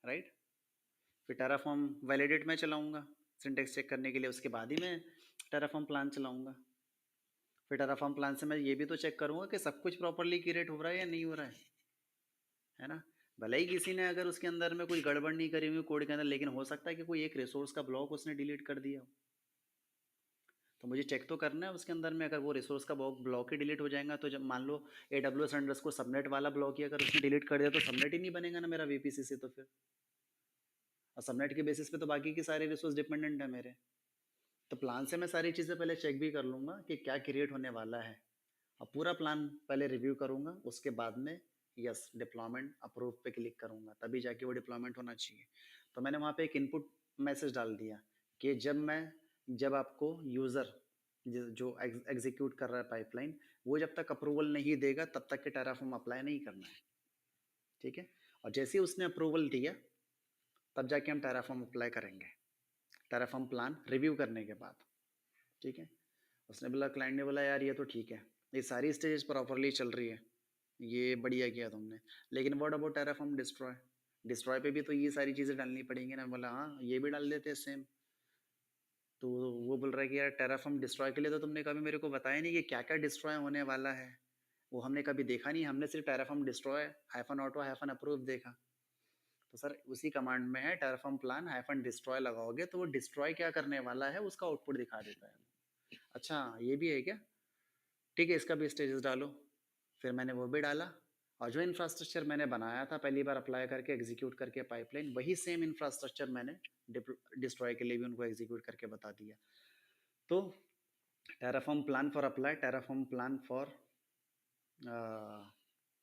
राइट। फिर टेराफॉर्म वैलिडेट में चलाऊँगा सिंटैक्स चेक करने के लिए, उसके बाद ही मैं टेराफॉर्म प्लान चलाऊँगा। फिर टेराफॉर्म प्लान से मैं ये भी तो चेक करूँगा कि सब कुछ प्रॉपरली क्रिएट हो रहा है या नहीं हो रहा है ना। भले ही किसी ने अगर उसके अंदर में कोई गड़बड़ नहीं करी हुई कोड के अंदर, लेकिन हो सकता है कि कोई एक रिसोर्स का ब्लॉक उसने डिलीट कर दिया हो, तो मुझे चेक तो करना है उसके अंदर में। अगर वो रिसोर्स का ब्लॉक ही डिलीट हो जाएगा तो जब मान लो AWS सबनेट वाला ब्लॉक ही अगर उसने डिलीट कर दिया तो सबनेट ही नहीं बनेगा ना मेरा VPC से। तो फिर और सबनेट के बेसिस पे तो बाकी के सारे रिसोर्स डिपेंडेंट है मेरे। तो प्लान से मैं सारी चीज़ें पहले चेक भी कर लूँगा कि क्या क्रिएट होने वाला है, और पूरा प्लान पहले रिव्यू करूँगा, उसके बाद में यस डिप्लॉयमेंट अप्रूव पे क्लिक करूँगा, तभी जाके वो डिप्लॉयमेंट होना चाहिए। तो मैंने वहाँ पे एक इनपुट मैसेज डाल दिया कि जब आपको यूज़र जो एग्जीक्यूट कर रहा है पाइपलाइन, वो जब तक अप्रूवल नहीं देगा तब तक के टेराफॉर्म अप्लाई नहीं करना है, ठीक है। और जैसे ही उसने अप्रूवल दिया तब जाके हम टेराफॉर्म अप्लाई करेंगे, टेराफॉर्म प्लान रिव्यू करने के बाद, ठीक है। उसने बोला, क्लाइंट ने बोला यार ये तो ठीक है, ये सारी स्टेज प्रॉपरली चल रही है, ये बढ़िया किया तुमने, लेकिन what about Terraform destroy, destroy पे भी तो ये सारी चीज़ें डालनी पड़ेंगी ना। बोला हाँ ये भी डाल देते हैं सेम। तो वो बोल रहा है कि यार टेराफॉर्म डिस्ट्रॉय के लिए तो तुमने कभी मेरे को बताया नहीं कि क्या क्या डिस्ट्रॉय होने वाला है, वो हमने कभी देखा नहीं, हमने सिर्फ Terraform destroy hyphen auto hyphen approve देखा। तो सर उसी कमांड में है टेराफॉर्म प्लान हाइफन डिस्ट्रॉय, लगाओगे तो वो डिस्ट्रॉय क्या करने वाला है उसका आउटपुट दिखा देता है। अच्छा ये भी है क्या, ठीक है इसका भी स्टेजेस डालो। फिर मैंने वो भी डाला, और जो इंफ्रास्ट्रक्चर मैंने बनाया था पहली बार अप्लाई करके एग्जीक्यूट करके पाइपलाइन, वही सेम इंफ्रास्ट्रक्चर मैंने डिस्ट्रॉय के लिए भी उनको एग्जीक्यूट करके बता दिया। तो Terraform plan for apply, Terraform plan for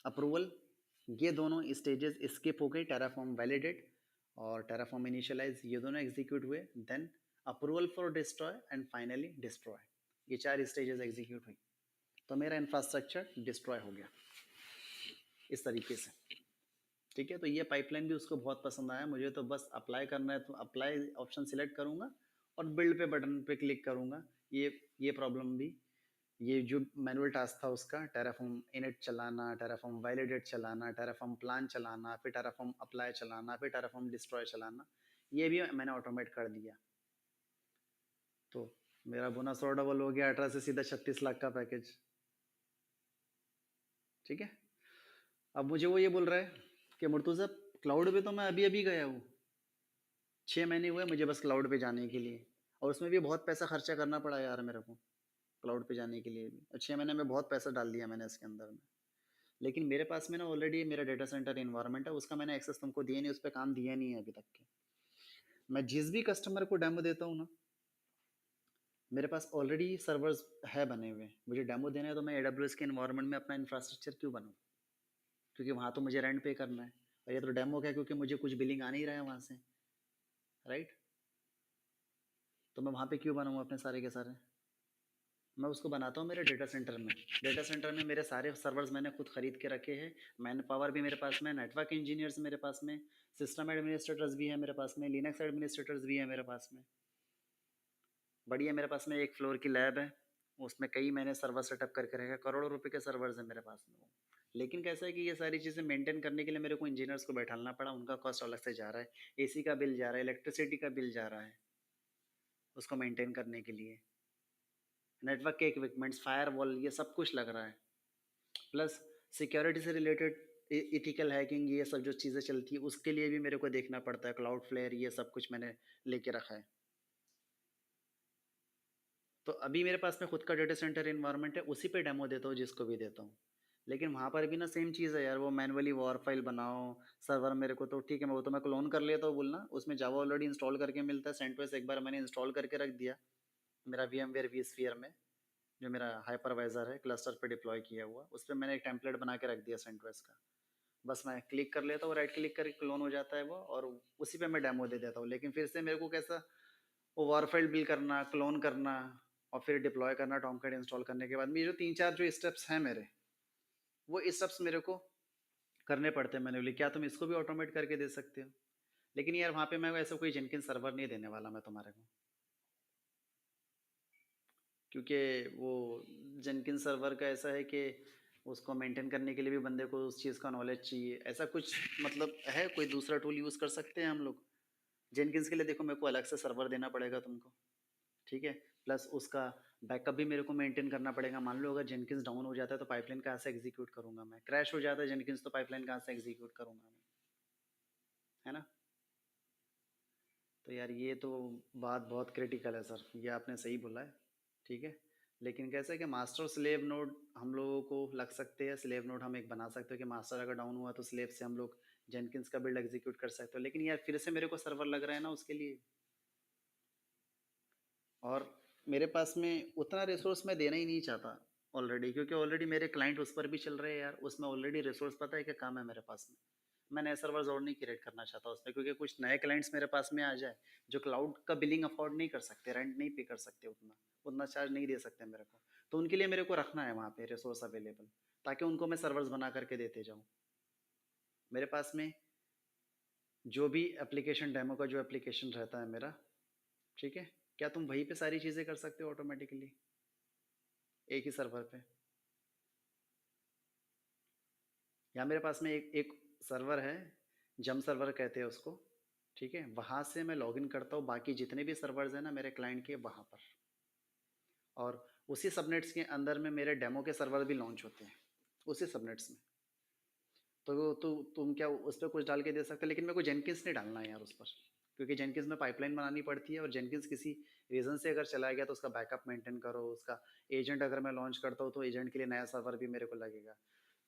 approval, ये दोनों स्टेजेस स्किप हो गई। टेराफॉर्म वैलिडेट और टेराफॉर्म इनिशियलाइज ये दोनों एग्जीक्यूट हुए, then approval for destroy and finally destroy, ये 4 स्टेजेस एग्जीक्यूट हुई, तो मेरा इंफ्रास्ट्रक्चर डिस्ट्रॉय हो गया इस तरीके से, ठीक है। तो ये पाइपलाइन भी उसको बहुत पसंद आया। मुझे तो बस अप्लाई करना है तो अप्लाई ऑप्शन सिलेक्ट करूँगा और बिल्ड पे बटन पे क्लिक करूँगा। ये प्रॉब्लम भी, ये जो मैनुअल टास्क था उसका, टेराफॉर्म इनिट चलाना, टेराफॉर्म वैलिडेट चलाना, टेराफॉर्म प्लान चलाना, फिर टेराफॉर्म अप्लाई चलाना, फिर टेराफॉर्म डिस्ट्रॉय चलाना, ये भी मैंने ऑटोमेट कर दिया। तो मेरा बोनस और डबल हो गया, 18 से सीधा 36 लाख का पैकेज, ठीक है। अब मुझे वो ये बोल रहा है कि मुर्तुज़ा क्लाउड पे तो मैं अभी अभी गया हूँ, 6 महीने हुए मुझे बस क्लाउड पे जाने के लिए, और उसमें भी बहुत पैसा खर्चा करना पड़ा यार मेरे को क्लाउड पे जाने के लिए भी, और 6 महीने में बहुत पैसा डाल दिया मैंने इसके अंदर में। लेकिन मेरे पास में ना ऑलरेडी मेरा डेटा सेंटर इन्वायरमेंट है, उसका मैंने एक्सेस तुमको दिया नहीं, उस पर काम दिया नहीं है अभी तक के। मैं जिस भी कस्टमर को डेमो देता हूँ ना, मेरे पास ऑलरेडी सर्वर्स है बने हुए, मुझे डेमो देना है तो मैं AWS के इन्वायरमेंट में अपना इंफ्रास्ट्रक्चर क्यों बनाऊँ, क्योंकि वहाँ तो मुझे रेंट पे करना है, और ये तो डेमो क्या है क्योंकि मुझे कुछ बिलिंग आ नहीं रहा है वहाँ से, राइट। तो मैं वहाँ पे क्यों बनाऊँ अपने सारे के सारे, मैं उसको बनाता हूँ मेरे डेटा सेंटर में। डेटा सेंटर में मेरे सारे सर्वर्स मैंने खुद खरीद के रखे हैं, मैन पावर भी मेरे पास में, नेटवर्क इंजीनियर्स मेरे पास में, सिस्टम एडमिनिस्ट्रेटर्स भी है मेरे पास में, लिनक्स एडमिनिस्ट्रेटर्स भी है मेरे पास में, बढ़िया। मेरे पास में एक फ्लोर की लैब है, उसमें कई मैंने सर्वर सेटअप करके रखे, करोड़ों रुपए के सर्वर्स हैं मेरे पास में वो। लेकिन कैसा है कि ये सारी चीज़ें मेंटेन करने के लिए मेरे को इंजीनियर्स को बैठाना पड़ा, उनका कॉस्ट अलग से जा रहा है, AC का बिल जा रहा है, इलेक्ट्रिसिटी का बिल जा रहा है उसको मेंटेन करने के लिए, नेटवर्क के इक्विपमेंट्स, फायरवॉल, ये सब कुछ लग रहा है, प्लस सिक्योरिटी से रिलेटेड इथिकल हैकिंग, ये सब जो चीज़ें चलती है उसके लिए भी मेरे को देखना पड़ता है, क्लाउड फ्लेयर, ये सब कुछ मैंने लेके रखा है। तो अभी मेरे पास में खुद का डेटा सेंटर इन्वायरमेंट है, उसी पे डेमो देता हूँ जिसको भी देता हूँ। लेकिन वहाँ पर भी ना सेम चीज़ है यार, वो मैनुअली वॉर फाइल बनाओ, सर्वर मेरे को तो ठीक है, मैं वो तो मैं क्लोन कर लेता हूँ बोलना, उसमें जावा ऑलरेडी इंस्टॉल करके मिलता है। सेंटोस एक बार मैंने इंस्टॉल करके रख दिया मेरा VMware vSphere में, जो मेरा हाइपरवाइजर है क्लस्टर पे डिप्लॉय किया हुआ, उस पर मैंने एक टेम्पलेट बना के रख दिया सेंटोस का। बस मैं क्लिक कर लेता हूँ, राइट क्लिक करके क्लोन हो जाता है वो, और उसी पे मैं डेमो दे देता हूँ। लेकिन फिर से मेरे को कैसा वो वॉर फाइल बिल्ड करना, क्लोन करना, और फिर डिप्लॉय करना टॉमकैट इंस्टॉल करने के बाद में, ये जो 3-4 जो स्टेप्स हैं मेरे, वो स्टेप्स मेरे को करने पड़ते हैं मैन्युअली। क्या तुम इसको भी ऑटोमेट करके दे सकते हो? लेकिन यार वहाँ पे मैं ऐसा कोई जेनकिन सर्वर नहीं देने वाला मैं तुम्हारे को, क्योंकि वो जेनकिन सर्वर का ऐसा है कि उसको मेंटेन करने के लिए भी बंदे को उस चीज़ का नॉलेज चाहिए। ऐसा कुछ मतलब है कोई दूसरा टूल यूज़ कर सकते हैं हम लोग? जेनकिंस के लिए देखो मेरे को अलग से सर्वर देना पड़ेगा तुमको, ठीक है, प्लस उसका बैकअप भी मेरे को मेंटेन करना पड़ेगा। मान लो अगर जेनकिंस डाउन हो जाता है तो पाइपलाइन कहाँ से एग्जीक्यूट करूंगा मैं? क्रैश हो जाता है जेनकिंस तो पाइपलाइन कहाँ से एग्जीक्यूट करूंगा मैं? है ना? तो यार ये तो बात बहुत क्रिटिकल है सर, ये आपने सही बोला है, ठीक है। लेकिन कैसे है कि मास्टर और स्लेव नोड हम लोगों को लग सकते हैं, स्लेव नोड हम एक बना सकते हो कि मास्टर अगर डाउन हुआ तो स्लेव से हम लोग जेनकिंस का बिल्ड एग्जीक्यूट कर सकते हो। लेकिन यार फिर से मेरे को सर्वर लग रहा है ना उसके लिए, और मेरे पास में उतना रिसोर्स मैं देना ही नहीं चाहता ऑलरेडी, क्योंकि ऑलरेडी मेरे क्लाइंट उस पर भी चल रहे हैं यार, उसमें ऑलरेडी रिसोर्स पता है क्या काम है मेरे पास में। मैं नए सर्वर्स और नहीं क्रिएट करना चाहता उसमें, क्योंकि कुछ नए क्लाइंट्स मेरे पास में आ जाए जो क्लाउड का बिलिंग अफोर्ड नहीं कर सकते, रेंट नहीं पे कर सकते, उतना उतना चार्ज नहीं दे सकते मेरे को, तो उनके लिए मेरे को रखना है वहाँ पे रिसोर्स अवेलेबल, ताकि उनको मैं सर्वर्स बना करके देते जाऊँ। मेरे पास में जो भी एप्लीकेशन डेमो का जो एप्लीकेशन रहता है मेरा, ठीक है, क्या तुम वहीं पे सारी चीज़ें कर सकते हो ऑटोमेटिकली एक ही सर्वर पे? या मेरे पास में एक एक सर्वर है, जम सर्वर कहते हैं उसको, ठीक है, वहाँ से मैं लॉगिन करता हूँ बाकी जितने भी सर्वर्स हैं ना मेरे क्लाइंट के वहाँ पर, और उसी सबनेट्स के अंदर में मेरे डेमो के सर्वर भी लॉन्च होते हैं उसी सबनेट्स में। तो तुम क्या उस पर कुछ डाल के दे सकते हो, लेकिन मेरे को जेनकिंस नहीं डालना है यार उस पर, क्योंकि जेनकिंस में पाइपलाइन बनानी पड़ती है, और जेनकिंस किसी रीज़न से अगर चला गया तो उसका बैकअप मेंटेन करो, उसका एजेंट अगर मैं लॉन्च करता हूँ तो एजेंट के लिए नया सर्वर भी मेरे को लगेगा।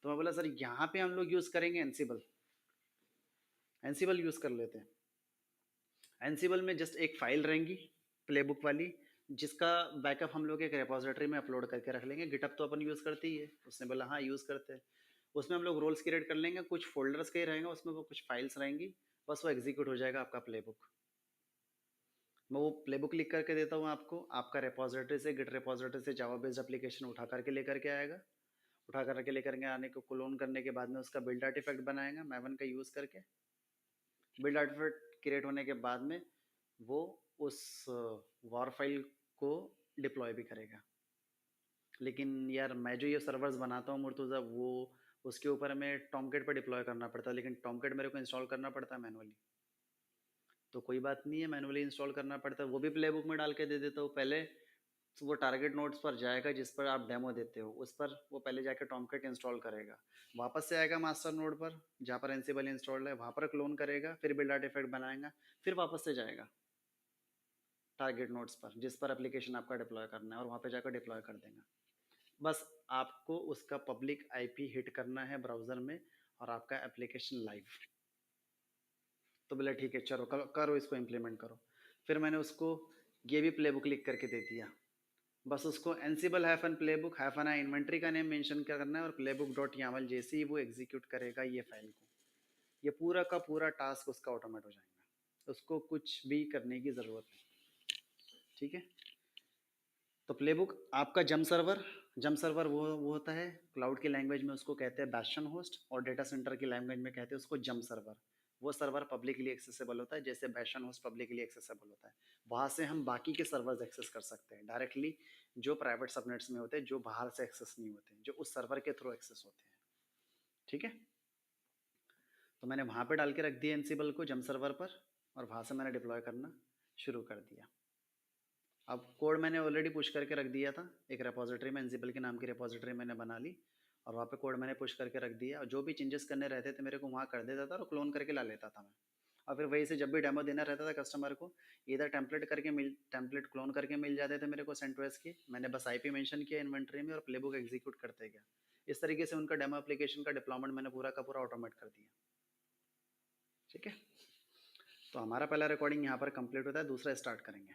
तो मैं बोला सर यहाँ पे हम लोग यूज़ करेंगे एनसिबल, एनसिबल यूज़ कर लेते हैं। एनसिबल में जस्ट एक फाइल रहेंगी प्लेबुक वाली, जिसका बैकअप हम लोग एक रेपोजिटरी में अपलोड करके रख लेंगे। गिटअप तो अपन यूज़ करते ही है, उसने बोला हाँ यूज़ करते हैं। उसमें हम लोग रोल्स क्रिएट कर लेंगे, कुछ फोल्डर्स के ही रहेंगे उसमें, वो कुछ फाइल्स रहेंगी, बस वो एग्जीक्यूट हो जाएगा आपका प्लेबुक। मैं वो प्लेबुक लिख करके देता हूँ आपको, आपका रेपोजिटरी से गिट रेपोजिटरी से जावा बेस्ड एप्लीकेशन उठा करके लेकर के आएगा, उठा करके लेकर के आने को क्लोन करने के बाद में उसका बिल्ड आर्टिफैक्ट बनाएगा मैवन का यूज़ करके। बिल्ड आर्टिफैक्ट क्रिएट होने के बाद में वो उस वॉर फाइल को डिप्लॉय भी करेगा। लेकिन यार मैं जो ये सर्वर्स बनाता हूँ मुर्तुज़ा, वो उसके ऊपर हमें टॉमकेट पर डिप्लॉय करना पड़ता है, लेकिन टॉमकेट मेरे को इंस्टॉल करना पड़ता है मैनुअली। तो कोई बात नहीं है, मैनुअली इंस्टॉल करना पड़ता है, वो भी प्ले बुक में डाल के दे देता हूँ पहले। तो वो टारगेट नोड्स पर जाएगा जिस पर आप डेमो देते हो, उस पर वो पहले जाकर टॉमकेट इंस्टॉल करेगा, वापस से आएगा मास्टर नोड पर जहाँ पर एनसिबल इंस्टॉल्ड है, वहाँ पर क्लोन करेगा, फिर बिल्ड आर्टिफैक्ट बनाएगा, फिर वापस से जाएगा टारगेट नोड्स पर जिस पर एप्लीकेशन आपका डिप्लॉय करना है, और वहाँ पे जाकर डिप्लॉय कर देगा। बस आपको उसका पब्लिक आईपी हिट करना है ब्राउज़र में, और आपका एप्लीकेशन लाइव। तो बोला ठीक है चलो करो इसको इम्प्लीमेंट करो। फिर मैंने उसको ये भी प्ले बुक लिख करके दे दिया, बस उसको Ansible hyphen playbook hyphen i inventory का नेम मेंशन करना है, और प्ले बुक डॉट यामल जैसे ही वो एग्जीक्यूट करेगा ये फाइल को, ये पूरा का पूरा टास्क उसका ऑटोमेट हो जाएगा, उसको कुछ भी करने की ज़रूरत नहीं, ठीक है। तो प्लेबुक आपका जम सर्वर वो होता है क्लाउड की लैंग्वेज में उसको कहते हैं बैशन होस्ट, और डेटा सेंटर की लैंग्वेज में कहते हैं उसको जम सर्वर। वो सर्वर पब्लिकली एक्सेसिबल होता है, जैसे बैशन होस्ट पब्लिकली एक्सेसिबल होता है। वहाँ से हम बाकी के सर्वर्स एक्सेस कर सकते हैं डायरेक्टली, जो प्राइवेट सबनेट्स में होते हैं, जो बाहर से एक्सेस नहीं होते, जो उस सर्वर के थ्रू एक्सेस होते हैं, ठीक है। तो मैंने वहाँ पे डाल के रख दिया एनसिबल को जम सर्वर पर, और वहाँ से मैंने डिप्लॉय करना शुरू कर दिया। अब कोड मैंने ऑलरेडी पुश करके रख दिया था एक रेपोजिटरी में, एनसिबल के नाम की रेपोजिटरी मैंने बना ली, और वहाँ पे कोड मैंने पुश करके रख दिया, और जो भी चेंजेस करने रहते थे मेरे को वहाँ कर देता था, और क्लोन करके ला लेता था मैं। और फिर वहीं से जब भी डेमो देना रहता था कस्टमर को, इधर टेम्पलेट क्लोन करके मिल जाते थे मेरे को सेंटोस के, मैंने बस आईपी मेंशन किया इन्वेंट्री में, और प्लेबुक एग्जीक्यूट करते गया। इस तरीके से उनका डेमो एप्लीकेशन का डिप्लॉयमेंट मैंने पूरा का पूरा ऑटोमेट कर दिया। ठीक है, तो हमारा पहला रिकॉर्डिंग यहाँ पर कंप्लीट होता है, दूसरा स्टार्ट करेंगे।